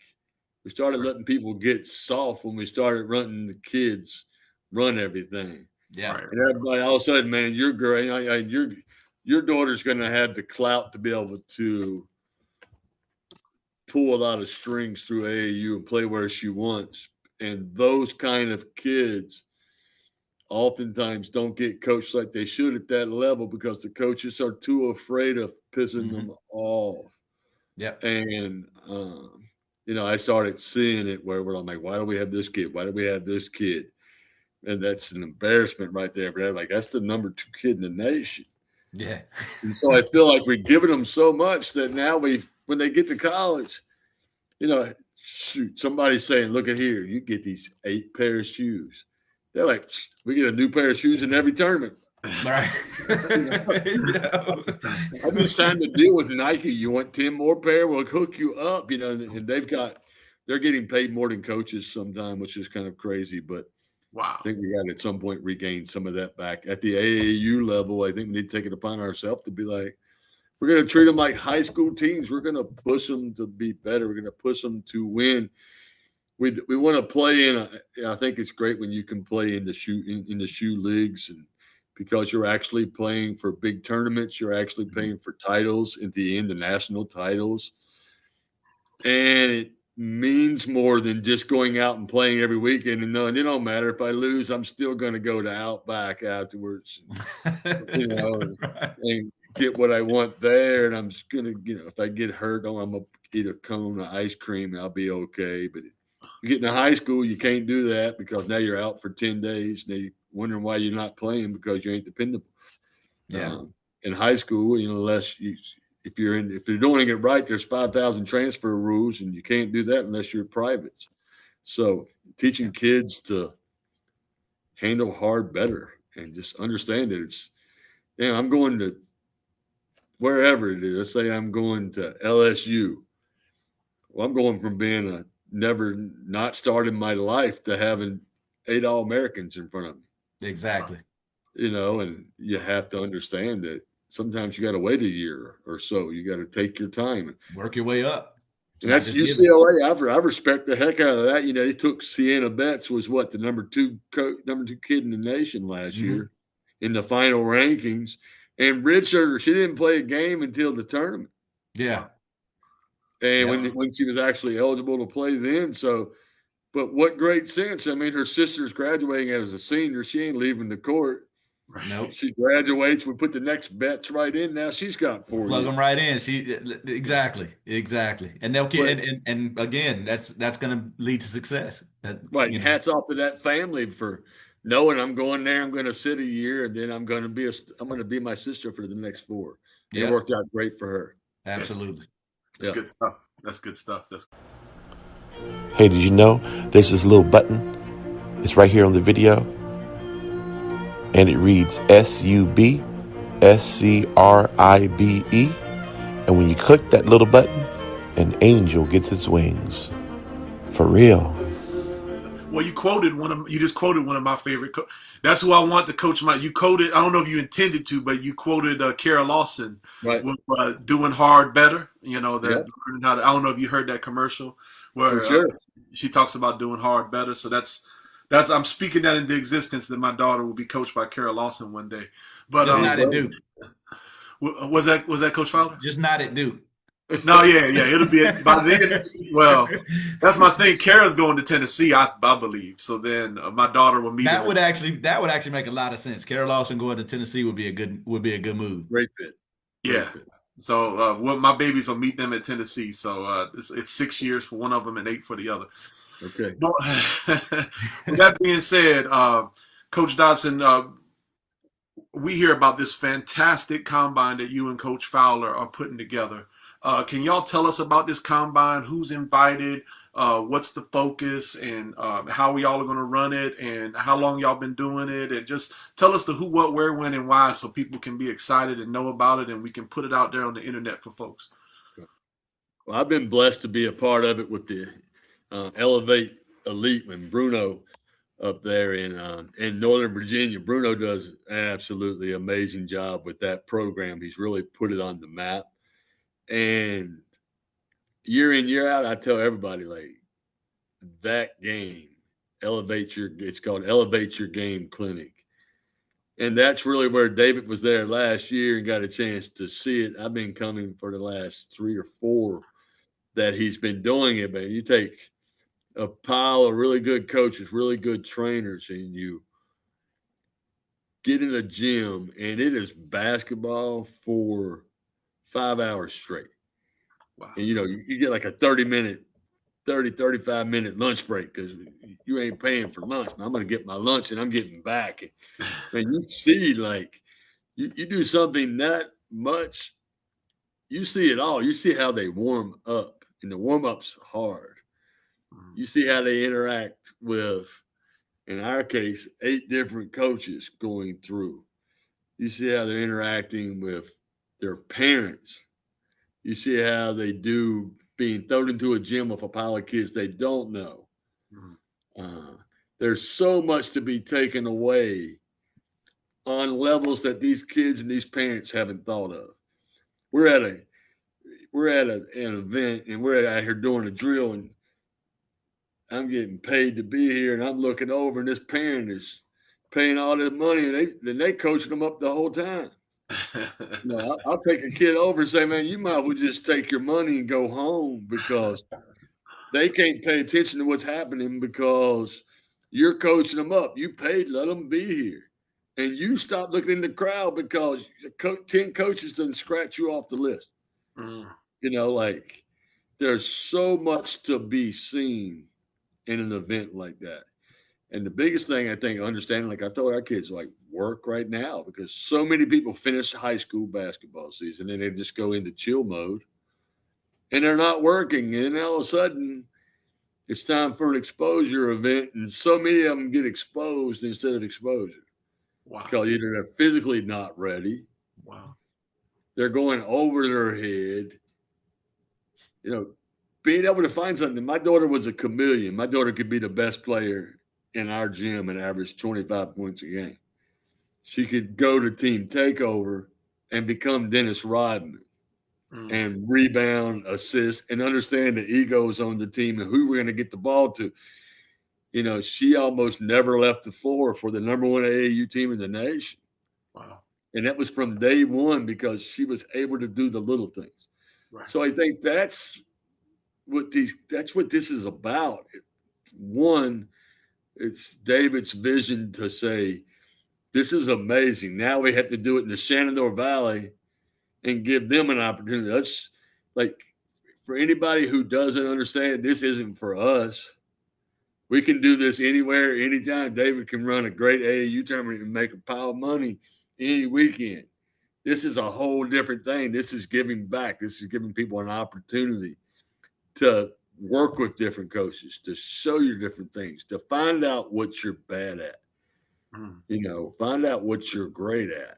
we started letting people get soft when we started letting the kids run everything. Yeah. And everybody, all of a sudden, man, you're great. Your daughter's going to have the clout to be able to pull a lot of strings through AAU and play where she wants. And those kind of kids oftentimes don't get coached like they should at that level because the coaches are too afraid of pissing them off. Yeah. And, I started seeing it where I'm like, why do we have this kid? Why do we have this kid? And that's an embarrassment right there. But like, that's the number 2 kid in the nation. Yeah. And so I feel like we're giving them so much that now when they get to college, shoot, somebody's saying, look at here, you get these 8 pair of shoes. They're like, we get a new pair of shoes in every tournament. Right. I just signed a deal with Nike. You want 10 more pair? We'll hook you up, and they're getting paid more than coaches sometime, which is kind of crazy. But wow, I think we got to at some point regain some of that back. At the AAU level, I think we need to take it upon ourselves to be like, we're going to treat them like high school teams. We're going to push them to be better. We're going to push them to win. We want to play I think it's great when you can play in the shoe leagues, and because you're actually playing for big tournaments, you're actually playing for titles at the end, the national titles. And it means more than just going out and playing every weekend. And it don't matter if I lose, I'm still going to go to Outback afterwards, and get what I want there. And I'm just going to, if I get hurt, I'm going to eat a cone of ice cream and I'll be okay. But you get into high school, you can't do that because now you're out for 10 days. Now you're wondering why you're not playing because you ain't dependable. Yeah. In high school, if you're doing it right, there's 5,000 transfer rules, and you can't do that unless you're privates. So teaching kids to handle hard better and just understand that I'm going to wherever it is. Let's say I'm going to LSU. Well, I'm going from being never not starting my life to having 8 All-Americans in front of me. Exactly. And you have to understand that sometimes you got to wait a year or so. You got to take your time. Work your way up. And that's just given. UCLA. I respect the heck out of that. They took Sienna Betts, was what, the number two kid in the nation last year in the final rankings, and redshirted her. She didn't play a game until the tournament. Yeah. And when she was actually eligible to play then. So, but what great sense. I mean, her sister's graduating as a senior. She ain't leaving the court. Nope. She graduates. We put the next bets right in. Now she's got 4 Plug years. them right in. Exactly. And they'll and again, that's going to lead to success. Right. Hats off to that family for knowing I'm going there. I'm going to sit a year, and then I'm going to be my sister for the next 4. It worked out great for her. Absolutely. That's good stuff. That's good stuff. Hey, did you know there's this little button? It's right here on the video. And it reads SUBSCRIBE. And when you click that little button, an angel gets its wings. For real. Well, you just quoted one of my favorite. That's who I want to coach you quoted, I don't know if you intended to, but you quoted Kara Lawson, right, with doing hard better. I don't know if you heard that commercial where she talks about doing hard better. So that's I'm speaking that into existence, that my daughter will be coached by Kara Lawson one day. But just not at Duke. Was that Coach Fowler? Just not at Duke. No, yeah, it'll be by then. Well, that's my thing. Kara's going to Tennessee, I believe. So then my daughter will meet. That would actually make a lot of sense. Kara Lawson going to Tennessee would be a good move. Great fit. Yeah. So my babies will meet them at Tennessee. So it's 6 years for one of them and 8 for the other. Okay. But, with that being said, Coach Dodson, we hear about this fantastic combine that you and Coach Fowler are putting together. Can y'all tell us about this combine? Who's invited? What's the focus? And how y'all are going to run it? And how long y'all been doing it? And just tell us the who, what, where, when, and why, so people can be excited and know about it, and we can put it out there on the internet for folks. Well, I've been blessed to be a part of it with the Elevate Elite and Bruno up there in Northern Virginia. Bruno does an absolutely amazing job with that program. He's really put it on the map. And year in, year out, I tell everybody, like, that game, it's called Elevate Your Game Clinic. And that's really where David was there last year and got a chance to see it. I've been coming for the last 3 or 4 that he's been doing it. But you take a pile of really good coaches, really good trainers, and you get in the gym, and it is basketball for 5 hours straight. Wow. And, you get like a 35-minute lunch break because you ain't paying for lunch. I'm going to get my lunch and I'm getting back. And you see, like, you do something that much, you see it all. You see how they warm up, and the warm-up's hard. You see how they interact with, in our case, 8 different coaches going through. You see how they're interacting with their parents. You see how they do being thrown into a gym with a pile of kids they don't know. There's so much to be taken away on levels that these kids and these parents haven't thought of. We're at an event, and we're out here doing a drill, and I'm getting paid to be here, and I'm looking over, and this parent is paying all this money, and they coaching them up the whole time. I'll take a kid over and say, man, you might as well just take your money and go home, because they can't pay attention to what's happening because you're coaching them up. You paid, let them be here. And you stop looking in the crowd because 10 coaches didn't scratch you off the list. Like, there's so much to be seen in an event like that. And the biggest thing, I think, understanding, like I told our kids, like, work right now, because so many people finish high school basketball season and they just go into chill mode and they're not working. And then all of a sudden it's time for an exposure event. And so many of them get exposed instead of exposure. Wow. Because either they're physically not ready. Wow. They're going over their head. Being able to find something. My daughter was a chameleon. My daughter could be the best player in our gym and average 25 points a game. She could go to team takeover and become Dennis Rodman. and rebound, assist, and understand the egos on the team and who we're going to get the ball to. You know, she almost never left the floor for the number one AAU team in the nation. Wow. And that was from day one because she was able to do the little things. Right. So I think that's what this is about. One, it's David's vision to say, this is amazing. Now we have to do it in the Shenandoah Valley and give them an opportunity. That's like, for anybody who doesn't understand, this isn't for us. We can do this anywhere, anytime. David can run a great AAU tournament and make a pile of money any weekend. This is a whole different thing. This is giving back. This is giving people an opportunity to work with different coaches, to show you different things, to find out what you're bad at. You know, find out what you're great at.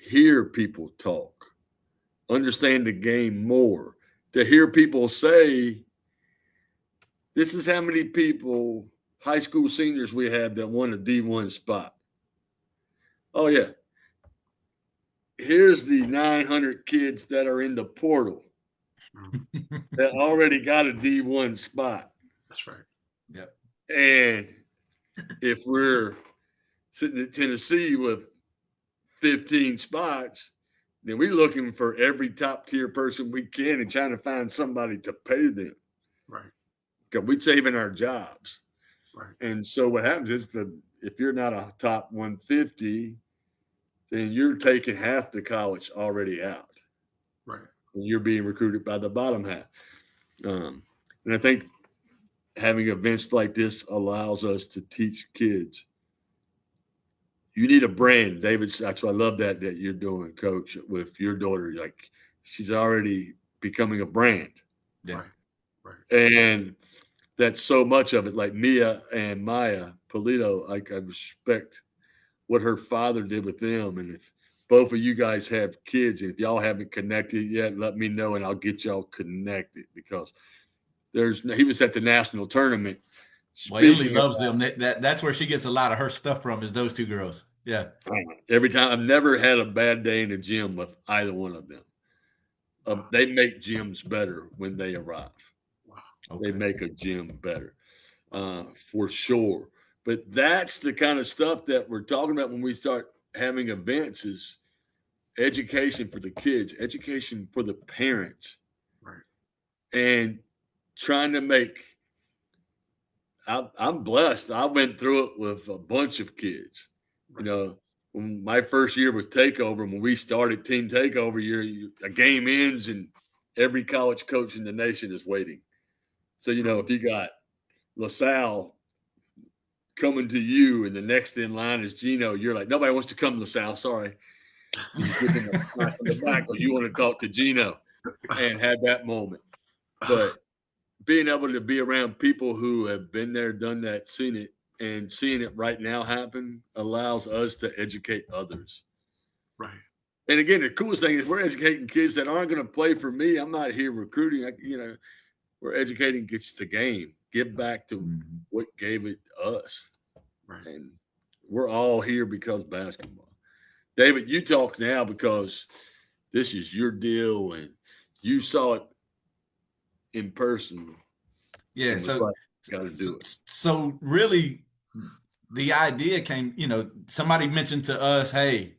Hear people talk. Understand the game more. To hear people say, this is how many people, high school seniors we have that won a D1 spot. Oh, yeah. Here's the 900 kids that are in the portal that already got a D1 spot. That's right. Yep. And if we're sitting in Tennessee with 15 spots, then we're looking for every top tier person we can and trying to find somebody to pay them. Right. Because we're saving our jobs. Right. And so what happens is if you're not a top 150, then you're taking half the college already out. Right. And you're being recruited by the bottom half. And I think having events like this allows us to teach kids. You need a brand, David. That's why I love that you're doing, Coach, with your daughter. Like, she's already becoming a brand. Yeah. Right. And that's so much of it. Like Mia and Maya Polito, I respect what her father did with them. And if both of you guys have kids, and if y'all haven't connected yet, let me know and I'll get y'all connected, because he was at the national tournament. Well, Emily loves them. That's where she gets a lot of her stuff from, is those two girls. Yeah. Every time. I've never had a bad day in the gym with either one of them. They make gyms better when they arrive. Wow. Okay. They make a gym better, for sure. But that's the kind of stuff that we're talking about when we start having events, is education for the kids, education for the parents. Right. And trying to make – I'm blessed. I went through it with a bunch of kids. Right. You know, when my first year with Takeover, when we started Team Takeover, a game ends and every college coach in the nation is waiting. So, you know, if you got LaSalle coming to you and the next in line is Gino, you're like, nobody wants to come to LaSalle, sorry. You give them a smack on the back, or you want to talk to Gino and have that moment. But being able to be around people who have been there, done that, seen it, and seeing it right now happen allows us to educate others. Right. And again, the coolest thing is we're educating kids that aren't going to play for me. I'm not here recruiting. We're educating kids to game, give back to what gave it us. Right. And we're all here because basketball. David, you talk now because this is your deal and you saw it in person. Yeah. So, got to do it. So really the idea came, somebody mentioned to us, hey,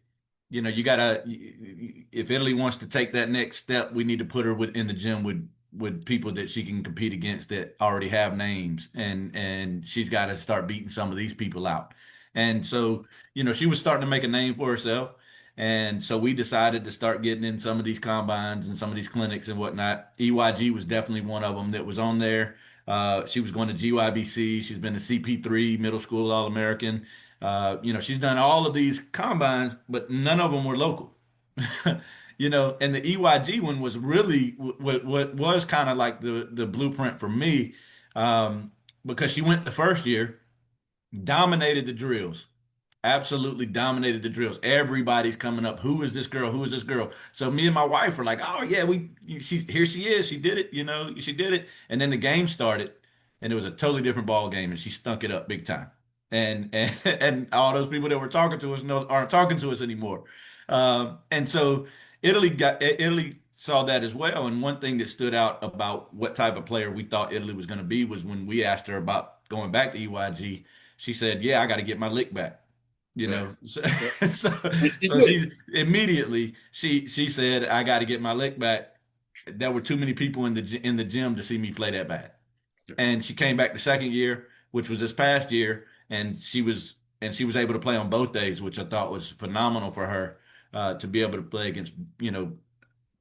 you gotta, if Italy wants to take that next step, we need to put her in the gym with people that she can compete against that already have names, and she's got to start beating some of these people out. And so, she was starting to make a name for herself. And so we decided to start getting in some of these combines and some of these clinics and whatnot. EYG was definitely one of them that was on there. She was going to GYBC. She's been to CP3, middle school All-American. She's done all of these combines, but none of them were local. And the EYG one was really what was kind of like the blueprint for me, because she went the first year, dominated the drills. Absolutely dominated the drills. Everybody's coming up. Who is this girl? Who is this girl? So me and my wife were like, oh yeah, here she is. She did it. She did it. And then the game started, and it was a totally different ball game, and she stunk it up big time. And all those people that were talking to us aren't talking to us anymore. And so Italy saw that as well. And one thing that stood out about what type of player we thought Italy was going to be was when we asked her about going back to EYG, she said, "Yeah, I got to get my lick back." You Yeah. know, so Yeah. so, And she so did. she immediately she said, "I got to get my lick back." There were too many people in the gym to see me play that bad. And she came back the second year, which was this past year, and she was able to play on both days, which I thought was phenomenal for her to be able to play against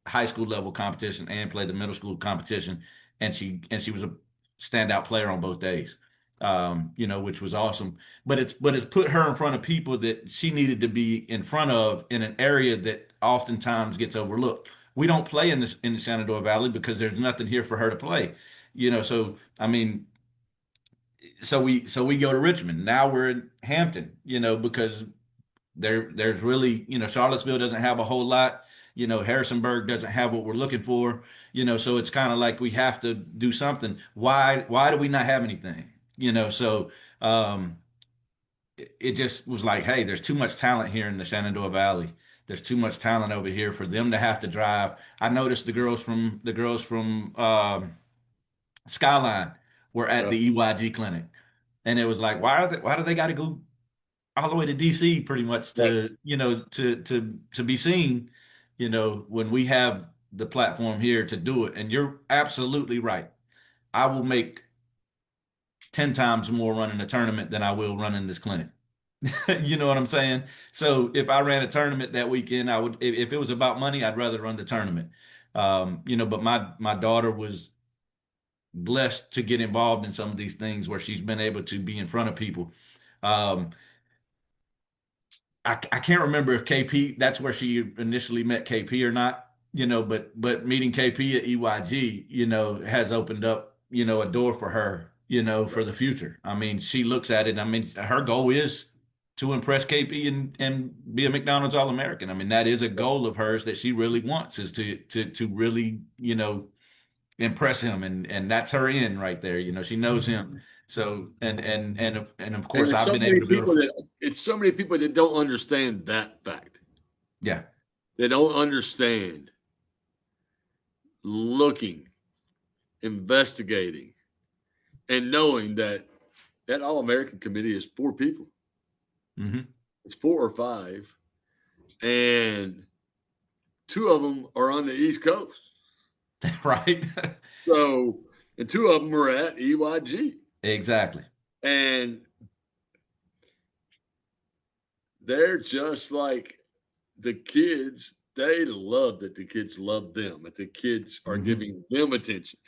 high school level competition and play the middle school competition, and she was a standout player on both days. Which was awesome. But it's put her in front of people that she needed to be in front of in an area that oftentimes gets overlooked. We don't play in the Shenandoah Valley because there's nothing here for her to play. So I mean, so we go to Richmond. Now we're in Hampton, because there's really, Charlottesville doesn't have a whole lot. Harrisonburg doesn't have what we're looking for. So it's kind of like we have to do something. Why do we not have anything? So it just was like, hey, there's too much talent here in the Shenandoah Valley. There's too much talent over here for them to have to drive. I noticed the girls from Skyline were at the EYG clinic, and it was like, why do they got to go all the way to DC pretty much Right. to be seen, when we have the platform here to do it. And you're absolutely right. I will make 10 times more running a tournament than I will running this clinic. You know what I'm saying? So if I ran a tournament that weekend, I would, if it was about money, I'd rather run the tournament. But my daughter was blessed to get involved in some of these things where she's been able to be in front of people. Um, I can't remember if KP, that's where she initially met KP or not, but meeting KP at EYG, has opened up, a door for her, for the future. I mean, she looks at it. I mean, her goal is to impress KP and be a McDonald's All-American. I mean, that is a goal of hers that she really wants, is to really, impress him. And that's her in right there. She knows him. So, and of And course I've been able to build a, it's so many people that don't understand that fact. yeah. They don't understand looking, investigating, and knowing that All-American committee is 4 people. Mm-hmm. It's 4 or 5, and 2 of them are on the East Coast. Right. So, and 2 of them are at EYG. Exactly. And they're just like the kids. They love that the kids love them, that the kids are giving them attention.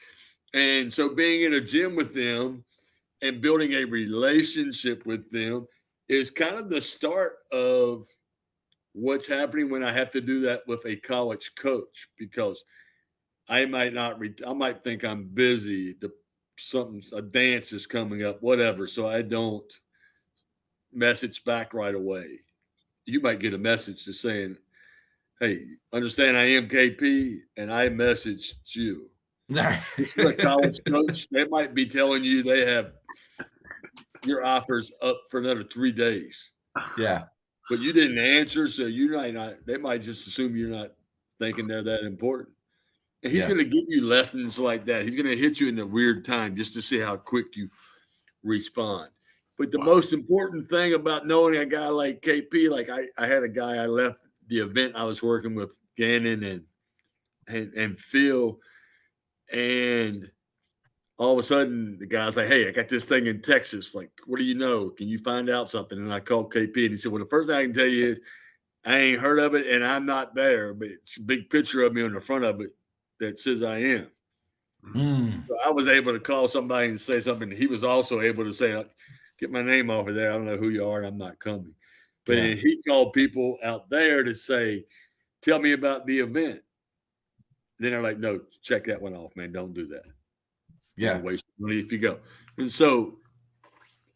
And so being in a gym with them and building a relationship with them is kind of the start of what's happening when I have to do that with a college coach, because I might not, I might think I'm busy. A dance is coming up, whatever. So I don't message back right away. You might get a message just saying, "Hey, understand I am KP and I messaged you." This is a college coach. They might be telling you they have your offers up for another 3 days. Yeah. But you didn't answer, so you might not. They might just assume you're not thinking they're that important. And he's going to give you lessons like that. He's going to hit you in a weird time just to see how quick you respond. But the most important thing about knowing a guy like KP, like I had a guy, I left the event I was working with, Gannon and Phil, and all of a sudden the guy's like, "Hey, I got this thing in Texas. Like, what do you know? Can you find out something?" And I called KP and he said, "Well, the first thing I can tell you is I ain't heard of it and I'm not there, but it's a big picture of me on the front of it that says I am." So I was able to call somebody and say something. He was also able to say, "Get my name off of there. I don't know who you are and I'm not coming." But he called people out there to say, "Tell me about the event." Then they're like, "No, check that one off, man. Don't do that. Yeah. Waste money if you go." And so,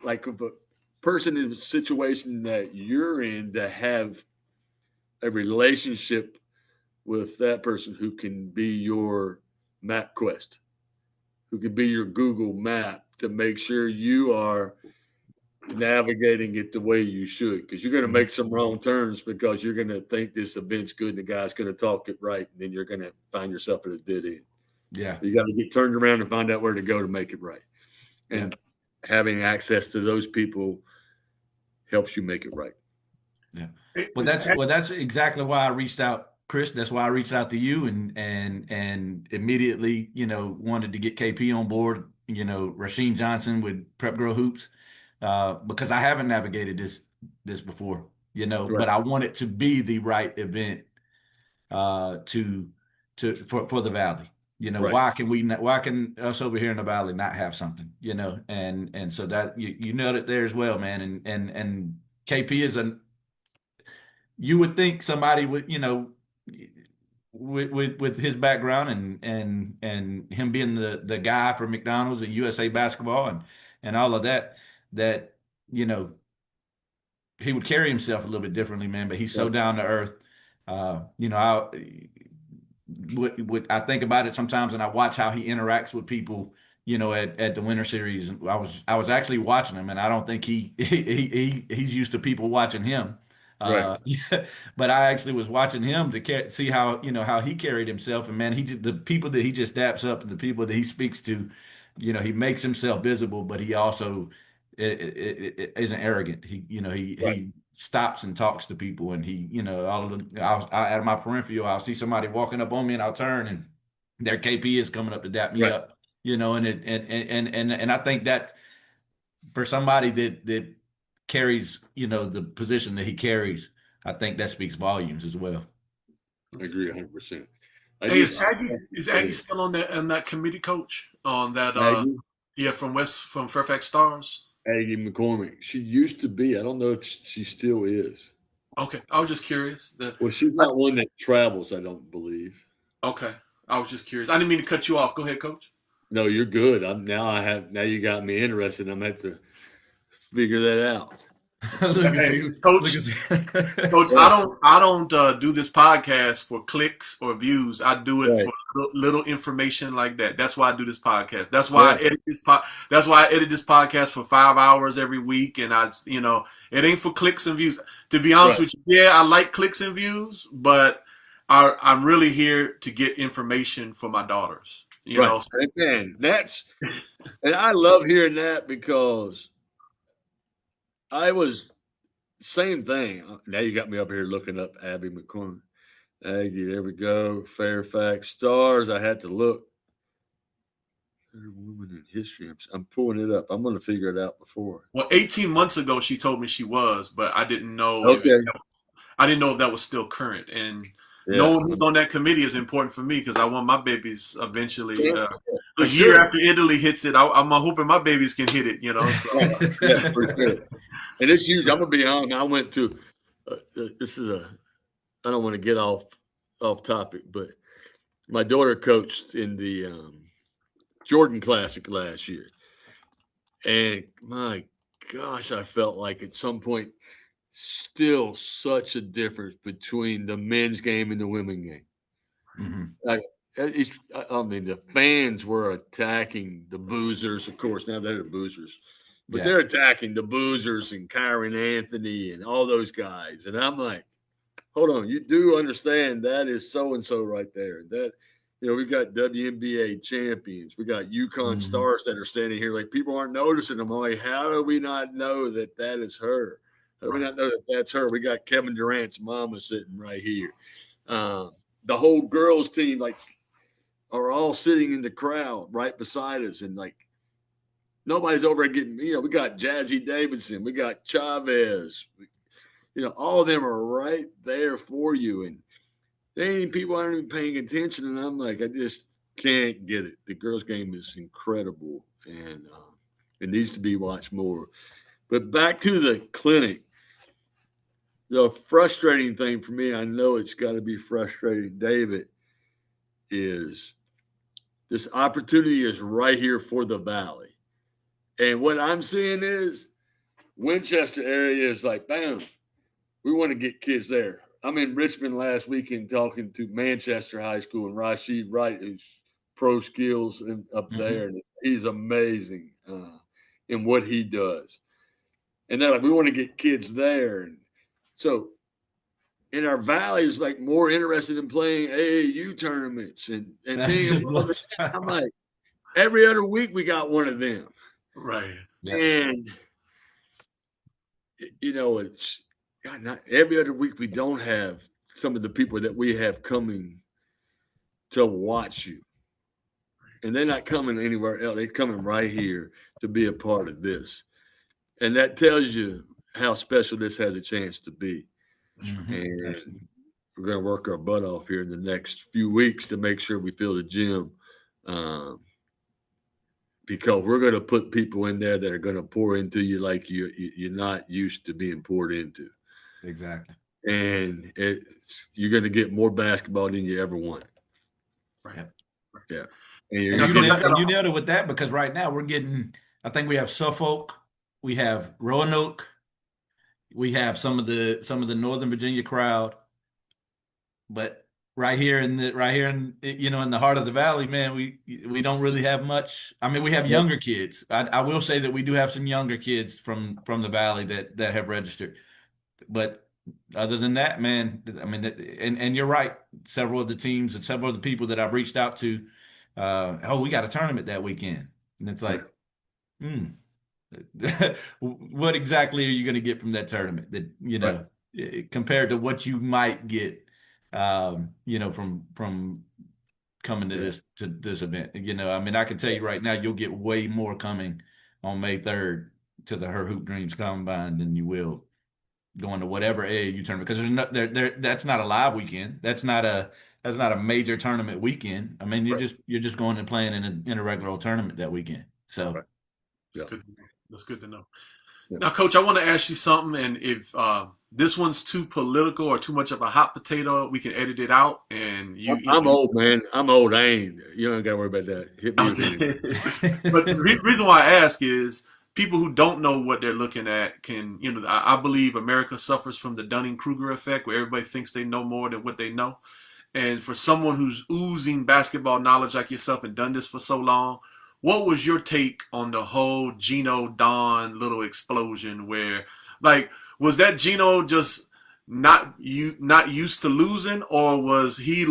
like, if a person in a situation that you're in, to have a relationship with that person who can be your MapQuest, who can be your Google Map to make sure you are navigating it the way you should, because you're going to make some wrong turns because you're going to think this event's good and the guy's going to talk it right, and then you're going to find yourself at a dead end. Yeah. You got to get turned around and find out where to go to make it right. And having access to those people helps you make it right. Yeah. Well, that's exactly why I reached out, Chris. That's why I reached out to you and immediately, wanted to get KP on board, Rasheen Johnson with Prep Girl Hoops, because I haven't navigated this before, but I want it to be the right event for the Valley. Why can us over here in the Valley not have something, and so that you nailed it there as well, man. And KP is you would think somebody would, with his background and him being the guy for McDonald's and USA Basketball and all of that, he would carry himself a little bit differently, man, but he's so down to earth. I think about it sometimes, and I watch how he interacts with people, at the Winter Series. I was actually watching him, and I don't think he's used to people watching him. But I actually was watching him to see how he carried himself, and man, the people that he just daps up and the people that he speaks to, he makes himself visible, but he also isn't arrogant. He stops and talks to people, and out of my peripheral, I'll see somebody walking up on me, and I'll turn, and their KP is coming up to dap me up, and I think that for somebody that carries, the position that he carries, I think that speaks volumes as well. I agree 100%. Hey, is Aggie still on that committee, coach? On that from Fairfax Stars? Aggie McCormick. She used to be. I don't know if she still is. Okay. I was just curious. Well, she's not one that travels, I don't believe. Okay. I was just curious. I didn't mean to cut you off. Go ahead, coach. No, you're good. Now you got me interested. I'm going to have to figure that out. Coach, I don't do this podcast for clicks or views. I do it for little information like that. That's why I do this podcast. That's why I edit this That's why I edit this podcast for 5 hours every week. And it ain't for clicks and views. To be honest with you, yeah, I like clicks and views, but I'm really here to get information for my daughters. You know, and I love hearing that, because I was same thing. Now you got me up here looking up Abby McCormick. Aggie, there we go. Fairfax Stars. I had to look. Third woman in history. I'm pulling it up. I'm going to figure it out before. Well, 18 months ago she told me she was, but I didn't know. Okay. I didn't know if that was still current. And knowing who's on that committee is important for me, because I want my babies eventually. A year after Italy hits it, I'm hoping my babies can hit it. So. Yeah, for sure. And it's huge. I'm gonna be honest. I went to. I don't want to get off topic, but my daughter coached in the Jordan Classic last year, and my gosh, I felt like at some point, still such a difference between the men's game and the women's game. Mm-hmm. The fans were attacking the boozers, of course. Now they're the boozers, but they're attacking the boozers and Kyron Anthony and all those guys. And I'm like, hold on, you do understand that is so-and-so right there. That, we got WNBA champions. We got UConn stars that are standing here. Like, people aren't noticing them. I'm like, how do we not know that is her? How do we not know that that's her? We got Kevin Durant's mama sitting right here. The whole girls team, are all sitting in the crowd right beside us, and nobody's over there getting. We got Jazzy Davidson, we got Chavez, all of them are right there for you, and people aren't even paying attention. And I'm like, I just can't get it. The girls' game is incredible, and it needs to be watched more. But back to the clinic. The frustrating thing for me, I know it's got to be frustrating, David, is this opportunity is right here for the Valley. And what I'm seeing is Winchester area is like, bam, we want to get kids there. I'm in Richmond last weekend talking to Manchester High School, and Rashid Wright, who's pro skills up there. And he's amazing in what he does. And they're like, we want to get kids there. And so in our valley is like more interested in playing AAU tournaments and That being just involved. blows. I'm like, every other week we got one of them. Right. Yep. And it's God, not every other week we don't have some of the people that we have coming to watch you. And they're not coming anywhere else. They're coming right here to be a part of this. And that tells you how special this has a chance to be. Mm-hmm. And Absolutely. we're going to work our butt off here in the next few weeks to make sure we fill the gym, because we're going to put people in there that are going to pour into you like you're not used to being poured into. Exactly. And you're going to get more basketball than you ever wanted. Right. Yeah. And you nailed it with that, because right now we're getting, I think we have Suffolk, we have Roanoke, we have some of the Northern Virginia crowd, but right here in the heart of the valley, man, we don't really have much. I mean, we have younger kids. I will say that we do have some younger kids from the valley that have registered, but other than that, man, I mean, and you're right. Several of the teams and several of the people that I've reached out to, we got a tournament that weekend, and it's like, what exactly are you going to get from that tournament? That compared to what you might get, from coming to this event. I mean, I can tell you right now, you'll get way more coming on May 3rd to the Her Hoop Dreams Combine than you will going to whatever AAU tournament, because that's not a live weekend. That's not a major tournament weekend. I mean, you're just going and playing in a regular old tournament that weekend. So that's good to know. Yeah. Now, Coach, I want to ask you something, and if this one's too political or too much of a hot potato, we can edit it out. And I'm old, man. I'm old. You don't got to worry about that. Hit me with But the reason why I ask is, people who don't know what they're looking at can, I believe America suffers from the Dunning-Kruger effect, where everybody thinks they know more than what they know. And for someone who's oozing basketball knowledge like yourself and done this for so long, what was your take on the whole Gino Don little explosion? Where, like, was that Gino just not used to losing, or was he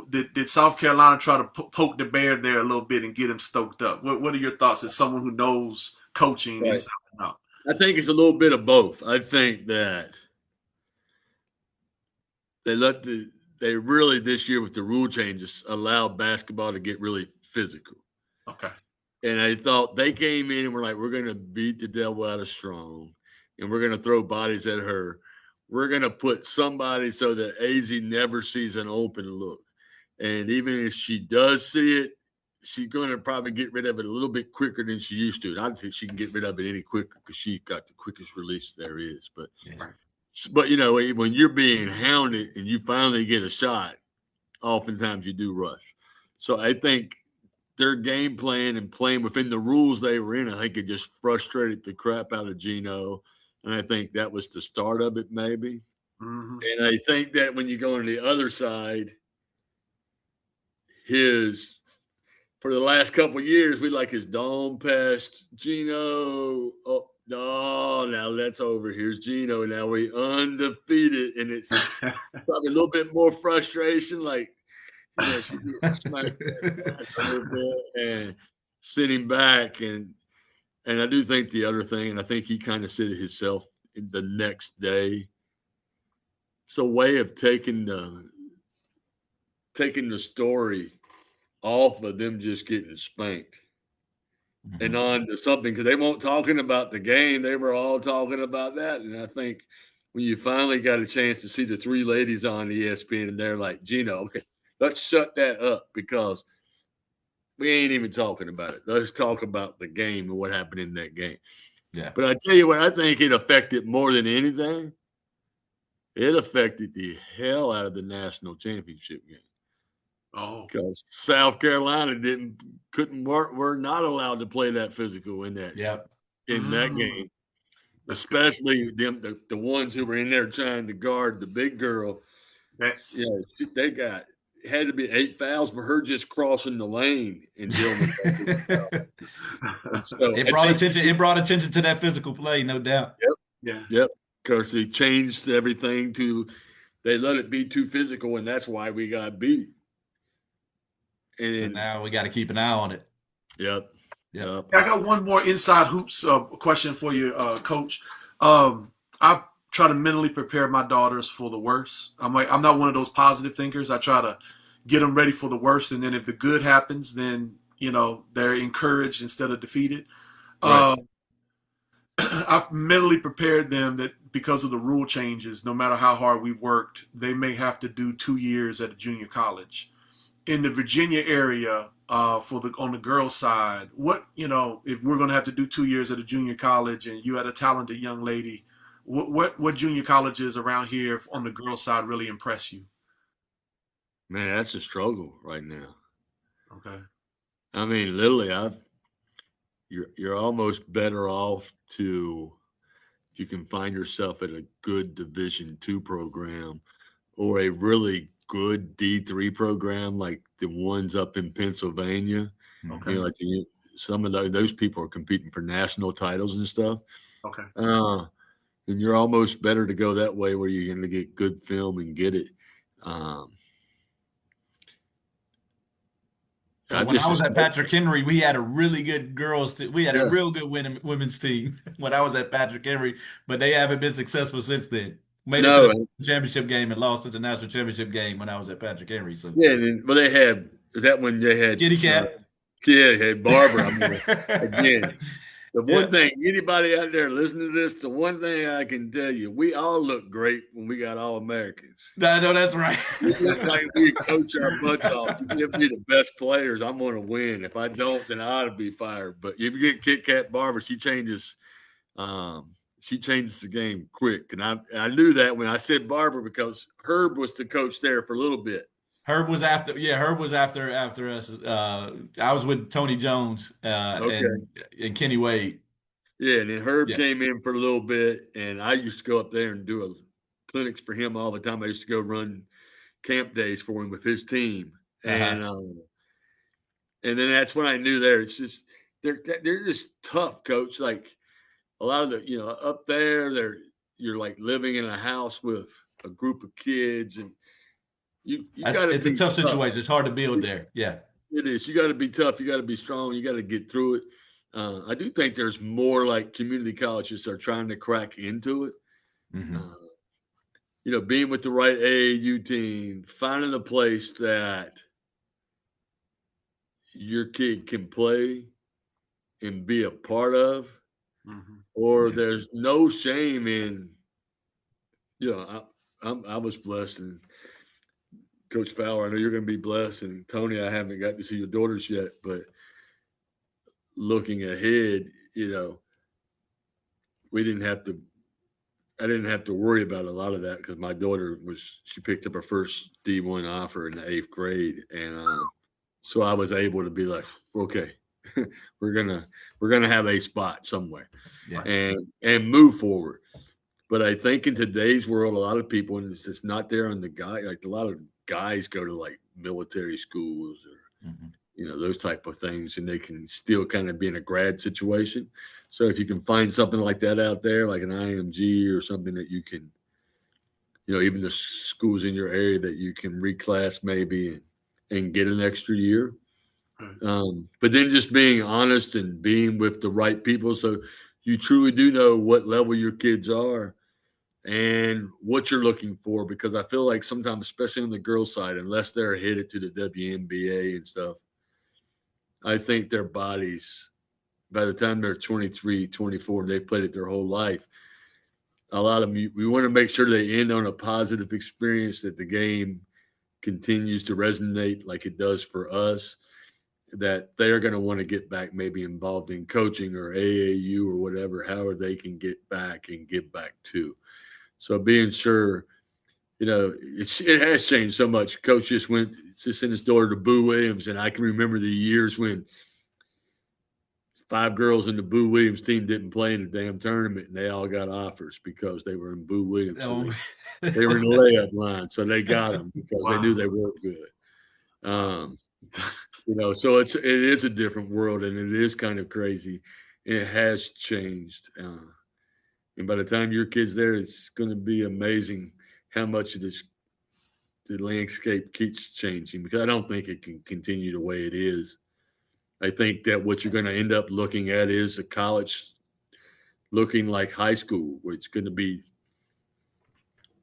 did South Carolina try to poke the bear there a little bit and get him stoked up? What are your thoughts as someone who knows coaching inside and out? I think it's a little bit of both. I think that they really this year with the rule changes allowed basketball to get really physical. Okay. And I thought they came in and were like, we're going to beat the devil out of Strong, and we're going to throw bodies at her. We're going to put somebody so that AZ never sees an open look. And even if she does see it, she's going to probably get rid of it a little bit quicker than she used to. And I don't think she can get rid of it any quicker because she got the quickest release there is. But when you're being hounded and you finally get a shot, oftentimes you do rush. So I think their game plan and playing within the rules they were in, I think it just frustrated the crap out of Gino. And I think that was the start of it, maybe. Mm-hmm. And I think that when you go on the other side, for the last couple of years, we like his dome pest. Gino, oh, no, now that's over. Here's Gino. Now we undefeated. And it's probably a little bit more frustration, like, she smacked that a little bit and sitting back. And I do think the other thing, and I think he kind of said it himself the next day, it's a way of taking the story off of them just getting spanked and on to something, because they weren't talking about the game. They were all talking about that. And I think when you finally got a chance to see the three ladies on ESPN and they're like, Gino, okay, let's shut that up because we ain't even talking about it. Let's talk about the game and what happened in that game. Yeah. But I tell you what, I think it affected more than anything. It affected the hell out of the national championship game. Oh, because South Carolina were not allowed to play that physical in that that game, especially them the ones who were in there trying to guard the big girl. They had to be 8 fouls for her just crossing the lane and dealing with that. So it brought attention to that physical play, no doubt. Yep. Yeah. Yep. Because they changed everything they let it be too physical, and that's why we got beat. So And now we got to keep an eye on it. yep. Yep. Yep. I got one more inside hoops question for you, Coach. I try to mentally prepare my daughters for the worst. I'm not one of those positive thinkers. I try to get them ready for the worst, and then if the good happens, then they're encouraged instead of defeated. Right. I've mentally prepared them that because of the rule changes, no matter how hard we worked, they may have to do 2 years at a junior college. In the Virginia area, on the girls' side, if we're going to have to do 2 years at a junior college, and you had a talented young lady, what junior colleges around here on the girls' side really impress you? Man, that's a struggle right now. Okay. I mean, literally, you're almost better off if you can find yourself at a good Division II program or a really good D3 program like the ones up in Pennsylvania. Okay. You know, some of those people are competing for national titles and stuff. Okay. And you're almost better to go that way where you're going to get good film and get it. When I was at Patrick Henry, we had a really good we had a Yeah. real good women's team when I was at Patrick Henry, but they haven't been successful since then. Made it to No, the championship game and lost to the national championship game when I was at Patrick Henry. So yeah, well, they had. Is that when they had? Kitty Cat. Yeah, they had Barbara. I mean, again, the Yeah. one thing anybody out there listening to this, the one thing I can tell you, we all look great when we got All Americans. I know that's right. We look like we coach our butts off. You give me the best players, I'm going to win. If I don't, then I ought to be fired. But if you get Kit Kat Barber, she changes the game quick. And I knew that when I said Barber because Herb was the coach there for a little bit. Herb was after us. I was with Tony Jones Okay. and Kenny Wade. Yeah, and then Herb Yeah. came in for a little bit, and I used to go up there and do clinics for him all the time. I used to go run camp days for him with his team, and then that's when I knew it's just they're just tough, coach. Like a lot of the up there, you're like living in a house with a group of kids, and you got to. It's a tough situation. It's hard to build there. Yeah, it is. You got to be tough. You got to be strong. You got to get through it. I do think there's more like community colleges are trying to crack into it. Mm-hmm. Being with the right AAU team, finding a place that your kid can play and be a part of, or there's no shame in. I was blessed, and Coach Fowler, I know you're going to be blessed, and Tony, I haven't got to see your daughters yet, but looking ahead, I didn't have to worry about a lot of that because my daughter she picked up her first D1 offer in the 8th grade. And so I was able to be like, okay, we're going to have a spot somewhere and move forward. But I think in today's world, a lot of people, and it's just not there on the guy, like a lot of guys go to like military schools or, those type of things, and they can still kind of be in a grad situation. So if you can find something like that out there, like an IMG or something that you can, even the schools in your area that you can reclass maybe and get an extra year. But then just being honest and being with the right people. So you truly do know what level your kids are and what you're looking for, because I feel like sometimes, especially on the girls' side, unless they're headed to the WNBA and stuff, I think their bodies, by the time they're 23, 24, and they've played it their whole life, a lot of them, we want to make sure they end on a positive experience, that the game continues to resonate like it does for us, that they're going to want to get back, maybe involved in coaching or AAU or whatever, however they can get back and give back to. So being sure, it has changed so much. Coach just sent his daughter to Boo Williams, and I can remember the years when 5 girls in the Boo Williams team didn't play in the damn tournament, and they all got offers because they were in Boo Williams. So they were in the layup line, so they got them because they knew they were good. So it is a different world, and it is kind of crazy. And it has changed. And by the time your kid's there, it's going to be amazing how much of this the landscape keeps changing, because I don't think it can continue the way it is. I think that what you're going to end up looking at is a college looking like high school, where it's going to be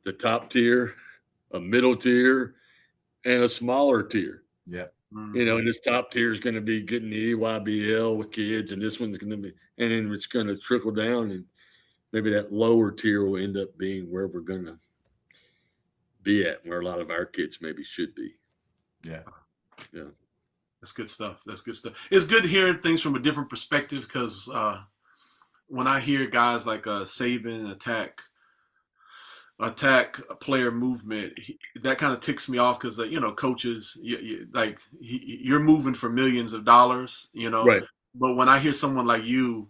the top tier, a middle tier, and a smaller tier. Yeah. You know, and this top tier is going to be getting the EYBL with kids, and this one's going to be, and then it's going to trickle down, and maybe that lower tier will end up being where we're going to be at, where a lot of our kids maybe should be. Yeah. Yeah. That's good stuff. That's good stuff. It's good hearing things from a different perspective, because when I hear guys like Saban attack player movement, that kind of ticks me off, because coaches, you're moving for millions of dollars, Right. But when I hear someone like you,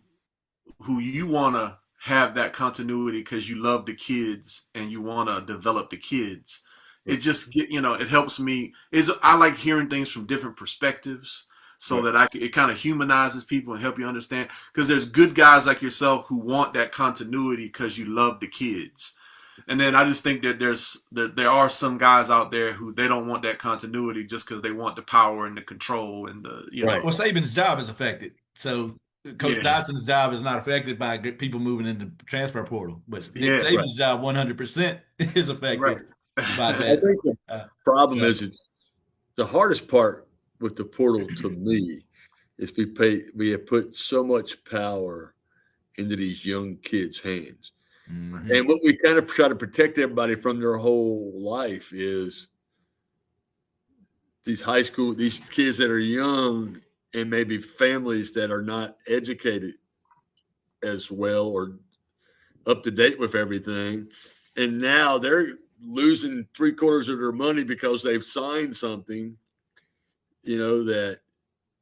who you want to have that continuity because you love the kids and you want to develop the kids, it just it helps me. I like hearing things from different perspectives, so that it kind of humanizes people and help you understand, because there's good guys like yourself who want that continuity because you love the kids. And then I just think that there are some guys out there who they don't want that continuity just because they want the power and the control and the know. Well, Saban's job is affected, so Coach Dodson's job is not affected by people moving into transfer portal, but Nick Saban's job 100% is affected by that. I think the problem is, it's the hardest part with the portal to me is we have put so much power into these young kids' hands. Mm-hmm. And what we kind of try to protect everybody from their whole life is these kids that are young, and maybe families that are not educated as well or up to date with everything. And now they're losing 3/4 of their money because they've signed something, that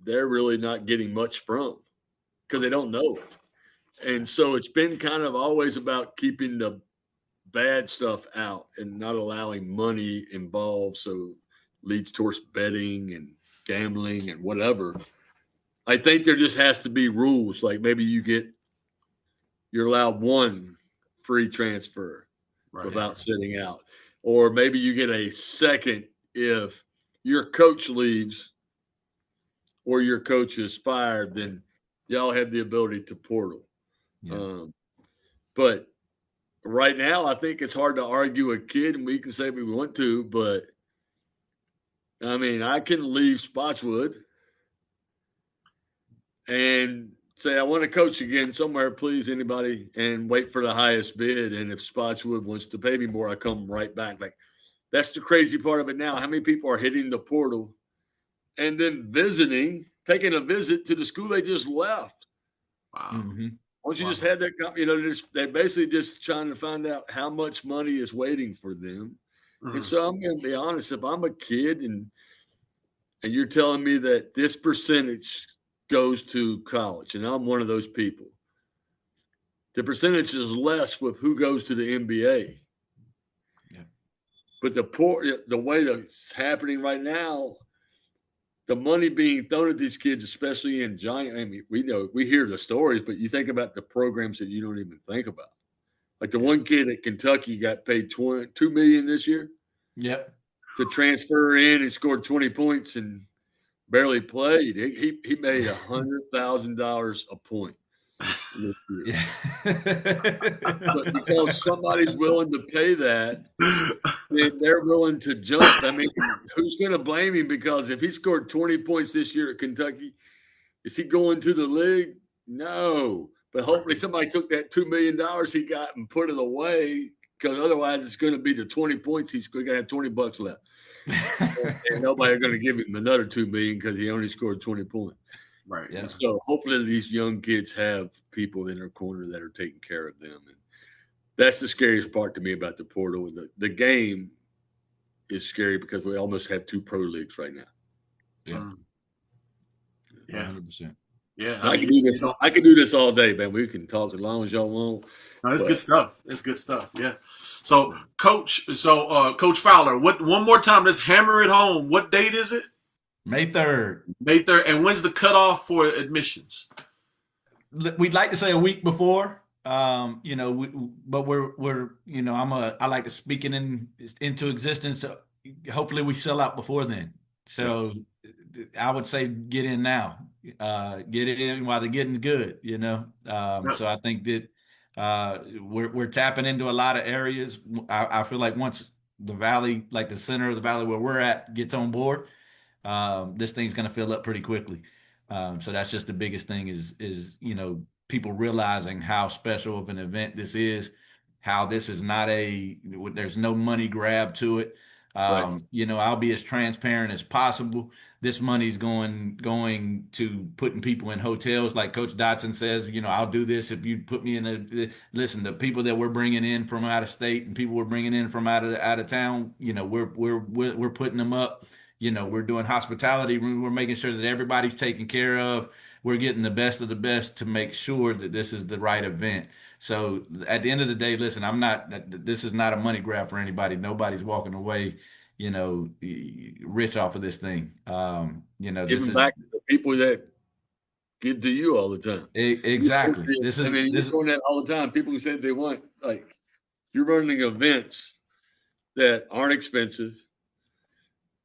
they're really not getting much from, because they don't know it. And so it's been kind of always about keeping the bad stuff out and not allowing money involved, so leads towards betting and gambling and whatever. I think there just has to be rules, like maybe you're allowed one free transfer without sitting out, or maybe you get a second if your coach leaves or your coach is fired, then y'all have the ability to portal. Yeah. But right now, I think it's hard to argue a kid, and we can say we want to, but I mean, I can leave Spotswood and say, I want to coach again somewhere, please, anybody, and wait for the highest bid. And if Spotswood wants to pay me more, I come right back. Like, that's the crazy part of it now. How many people are hitting the portal and then taking a visit to the school they just left? Wow. Mm-hmm. Once you just had that, they're basically just trying to find out how much money is waiting for them. Mm-hmm. And so I'm going to be honest, if I'm a kid and you're telling me that this percentage goes to college, and I'm one of those people, the percentage is less with who goes to the NBA. Yeah. But the way that's happening right now, the money being thrown at these kids, especially in giant, I mean, we hear the stories, but you think about the programs that you don't even think about. Like the one kid at Kentucky got paid $2 million this year. Yep. To transfer in and scored 20 points and barely played. He made $100,000 a point this year. Yeah. But because somebody's willing to pay that, then they're willing to jump. I mean, who's going to blame him? Because if he scored 20 points this year at Kentucky, is he going to the league? No. But hopefully somebody took that $2 million he got and put it away, because otherwise it's going to be the 20 points. He's going to have $20 left. And nobody's going to give him another $2 million because he only scored 20 points. Right. Yeah. So hopefully these young kids have people in their corner that are taking care of them. And that's the scariest part to me about the portal. The game is scary because we almost have 2 pro leagues right now. Yeah. Yeah. 100%. Yeah. I can do this. I can do this all day, man. We can talk as long as y'all want. No, it's good stuff. It's good stuff. Yeah. So, Coach Fowler, one more time, let's hammer it home. What date is it? May 3rd. May 3rd. And when's the cutoff for admissions? We'd like to say a week before. But we're I like to speak it into existence. Hopefully we sell out before then. Yeah. So I would say get in now. Get it in while the getting's good, Yeah. So I think that we're tapping into a lot of areas. I feel like once the valley, like the center of the valley where we're at, gets on board, this thing's going to fill up pretty quickly. So that's just the biggest thing is people realizing how special of an event this is, how this is not there's no money grab to it. Right. I'll be as transparent as possible. This money's going to putting people in hotels, like Coach Dodson says. I'll do this if you put me in listen. The people that we're bringing in from out of state and people we're bringing in from out of town, we're putting them up. We're doing hospitality. We're making sure that everybody's taken care of. We're getting the best of the best to make sure that this is the right event. So at the end of the day, listen, this is not a money grab for anybody. Nobody's walking away, rich off of this thing. This Giving is back to the people that give to you all the time. exactly. You're doing that all the time. People who say they want, like, you're running events that aren't expensive,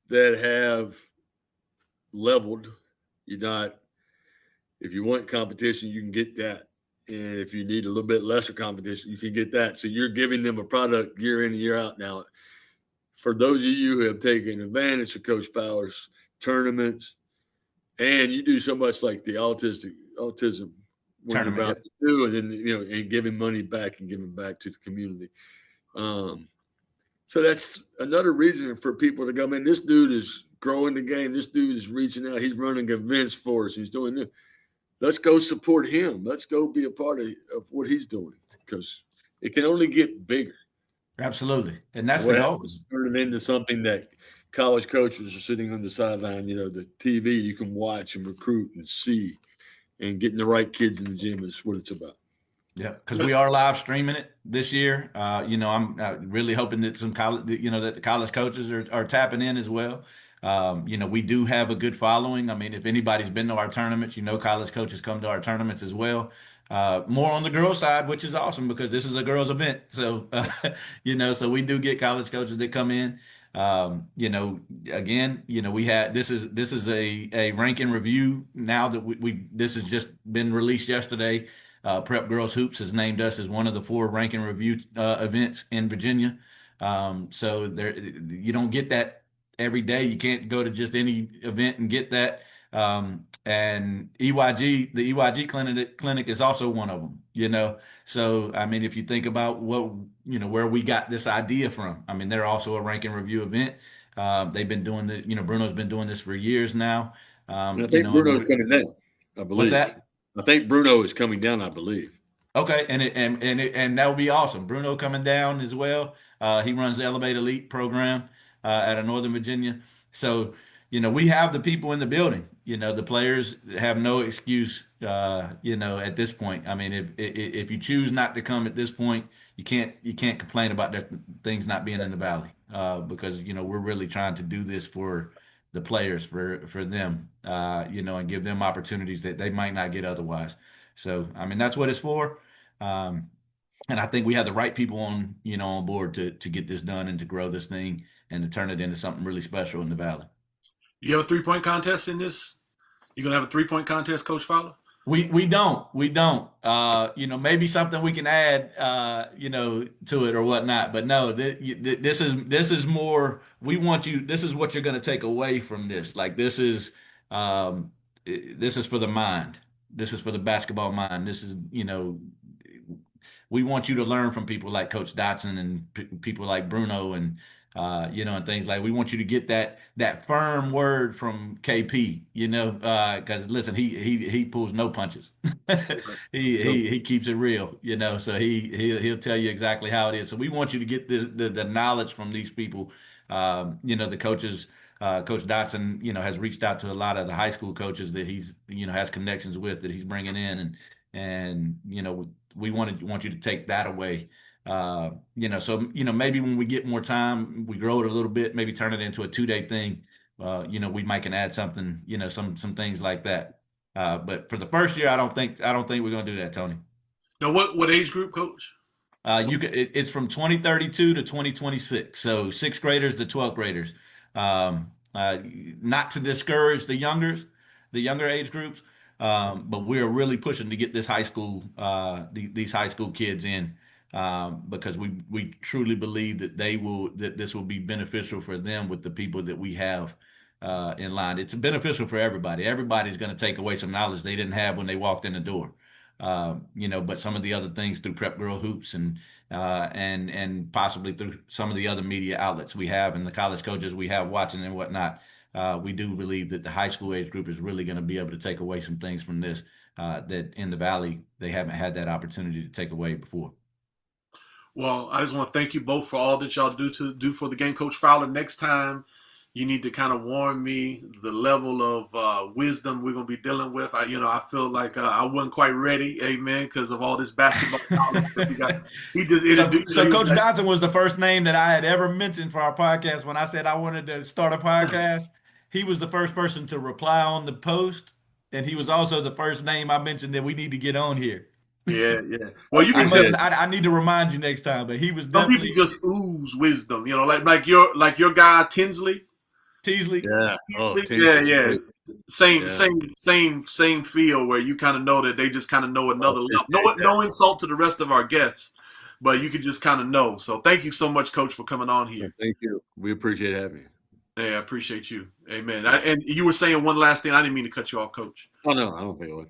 that have leveled. You're not, if you want competition, you can get that. And if you need a little bit lesser competition, you can get that. So you're giving them a product year in and year out. Now, for those of you who have taken advantage of Coach Fowler's tournaments, and you do so much like the autism when you're about to do, and then and giving money back and giving back to the community. So that's another reason for people to go, man, this dude is growing the game. This dude is reaching out. He's running events for us. He's doing this. Let's go support him. Let's go be a part of what he's doing, because it can only get bigger. Absolutely. And that's the goal. Turn it into something that college coaches are sitting on the sideline, the TV you can watch and recruit and see, and getting the right kids in the gym is what it's about. Yeah, because we are live streaming it this year. I'm really hoping that some college, that the college coaches are tapping in as well. We do have a good following. I mean, if anybody's been to our tournaments, college coaches come to our tournaments as well. More on the girls' side, which is awesome because this is a girls' event. So, so we do get college coaches that come in. Again, we had this is a ranking review now that this has just been released yesterday. Prep Girls Hoops has named us as one of the 4 ranking review events in Virginia. So there, you don't get that every day. You can't go to just any event and get that. And the EYG clinic is also one of them, So, I mean, if you think about where we got this idea from, I mean, they're also a rank and review event. They've been doing Bruno's been doing this for years now. And I think Bruno's coming down, I believe. What's that? I think Bruno is coming down, I believe. Okay, and that would be awesome. Bruno coming down as well. He runs the Elevate Elite program out of Northern Virginia. So, we have the people in the building. The players have no excuse. At this point. I mean, if you choose not to come at this point, you can't complain about things not being in the valley because we're really trying to do this for the players, for them, and give them opportunities that they might not get otherwise. So, I mean, that's what it's for. And I think we have the right people on board to get this done and to grow this thing and to turn it into something really special in the valley. You have a 3-point contest in this? You're going to have a 3-point contest, Coach Fowler? We don't. Maybe something we can add, to it or whatnot. But no, this is more. We want you. This is what you're going to take away from this. Like this is for the mind. This is for the basketball mind. This is we want you to learn from people like Coach Dodson and people like Bruno and and things like. We want you to get that firm word from KP, because listen, he pulls no punches. he keeps it real, So he'll tell you exactly how it is. So we want you to get the knowledge from these people. The coaches. Coach Dodson, has reached out to a lot of the high school coaches that he's, has connections with that he's bringing in, and we want you to take that away. So maybe when we get more time, we grow it a little bit, maybe turn it into a 2-day thing. We might can add something, some things like that. But for the first year, I don't think we're gonna do that, Tony. Now, what age group, Coach? It's from 2032 to 2026. So sixth graders to 12th graders. Not to discourage the younger age groups, but we're really pushing to get this high school, these high school kids in, because we truly believe that this will be beneficial for them with the people that we have in line. It's beneficial for everybody. Everybody's going to take away some knowledge they didn't have when they walked in the door. But some of the other things through Prep Girl Hoops and possibly through some of the other media outlets we have and the college coaches we have watching and whatnot, we do believe that the high school age group is really going to be able to take away some things from this that in the Valley they haven't had that opportunity to take away before. Well, I just want to thank you both for all that y'all do for the game. Coach Fowler, next time you need to kind of warn me the level of wisdom we're going to be dealing with. I feel like I wasn't quite ready, amen, because of all this basketball. He just introduced. So Coach Dodson was the first name that I had ever mentioned for our podcast. When I said I wanted to start a podcast, he was the first person to reply on the post, and he was also the first name I mentioned that we need to get on here. Yeah. Well, you can I need to remind you next time, but he was some definitely people just ooze wisdom, like your guy Tinsley. Teasley. Yeah. Oh, yeah. Same feel where you kind of know that they just kind of know another level. No insult to the rest of our guests, but you can just kind of know. So thank you so much, Coach, for coming on here. Thank you. We appreciate having you. Yeah, I appreciate you. Amen. And you were saying one last thing. I didn't mean to cut you off, Coach. Oh, no, I don't think I would.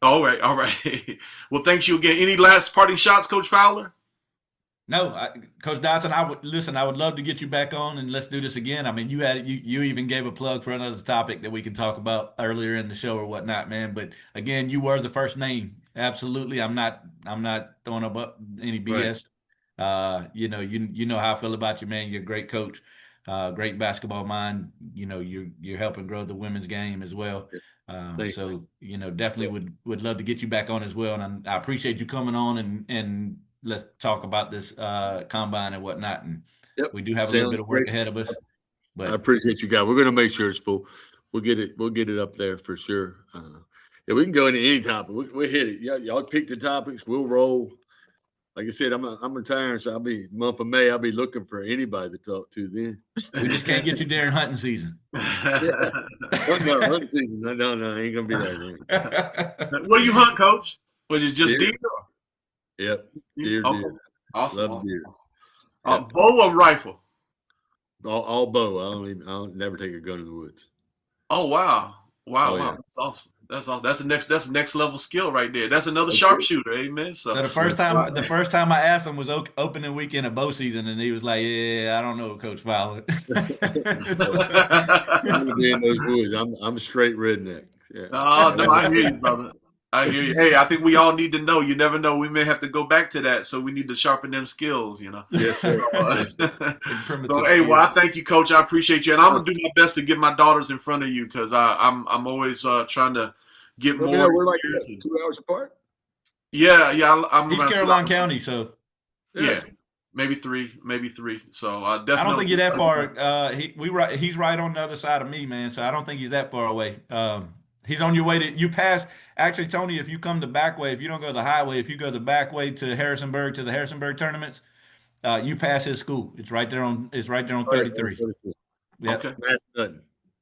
All right. Well, thanks you again. Any last parting shots, Coach Fowler? No, Coach Dodson, I would love to get you back on and let's do this again. I mean, you even gave a plug for another topic that we can talk about earlier in the show or whatnot, man. But again, you were the first name. Absolutely. I'm not throwing up any BS. Right. You know how I feel about you, man. You're a great coach, great basketball mind. You're helping grow the women's game as well. So definitely would love to get you back on as well. And I appreciate you coming on and let's talk about this combine and whatnot. And we do have a little bit of work ahead of us. But I appreciate you guys. We're going to make sure it's full. We'll get it up there for sure. We can go into any topic. We'll hit it. Y'all pick the topics. We'll roll. Like I said, I'm retiring, so month of May. I'll be looking for anybody to talk to then. We just can't get you during hunting season. No, hunting season. No, ain't gonna be that. What do you hunt, Coach? Was it just deer? Yep. Deer. Awesome. Love deer. Bow or rifle? All bow. I don't never take a gun in the woods. Oh wow. Wow. Yeah. That's awesome. That's awesome. That's a next level skill right there. That's another sharpshooter, amen. So the first time I asked him was opening weekend of bow season, and he was like, "Yeah, I don't know, Coach Fowler." I'm gonna be in those woods. I'm straight redneck. Yeah. No, I hear you, brother. I hear you. Hey, I think we all need to know. You never know. We may have to go back to that, so we need to sharpen them skills, Yes, sir. So, hey, well, I thank you, Coach. I appreciate you, and I'm gonna do my best to get my daughters in front of you because I'm always trying to get more. Yeah, we're like 2 hours apart. Yeah. I'm East Carolina County, so yeah. Maybe three. So definitely. I don't think you're that far. He's right on the other side of me, man. So I don't think he's that far away. He's on your way to pass. Actually, Tony, if you come the back way, if you don't go the highway, if you go the back way to Harrisonburg to the Harrisonburg tournaments, you pass his school. It's right there on 33. Yep. Okay. That's nothing.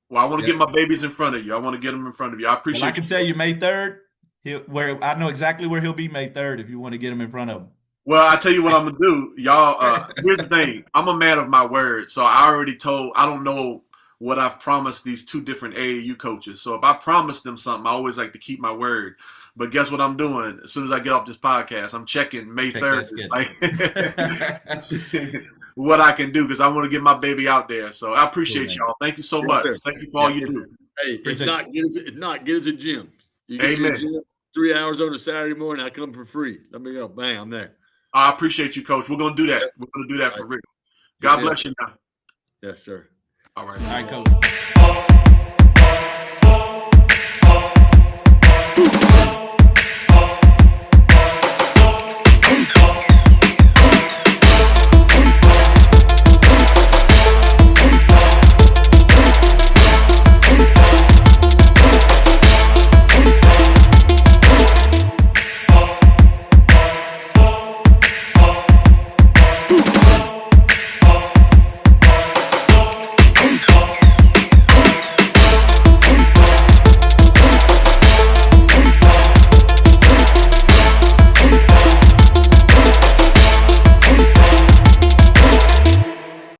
Well, I want to get my babies in front of you. I want to get them in front of you. I appreciate. I can tell you May 3rd. I know exactly where he'll be May 3rd if you want to get him in front of him. Well, I tell you what I'm gonna do, y'all. Here's the thing: I'm a man of my word, so I already told. I don't know what I've promised these two different AAU coaches. So if I promise them something, I always like to keep my word. But guess what I'm doing? As soon as I get off this podcast, I'm checking May 3rd, what I can do because I want to get my baby out there. So I appreciate y'all. Thank you so much. Thank you for all you do. Hey, if not, get us a gym. You get Amen. A gym, 3 hours on a Saturday morning, I come for free. Let me go. Bang, I'm there. I appreciate you, Coach. We're going to do that. We're going to do that for real. God bless you now. Yes, sir. All right. All right, Coach.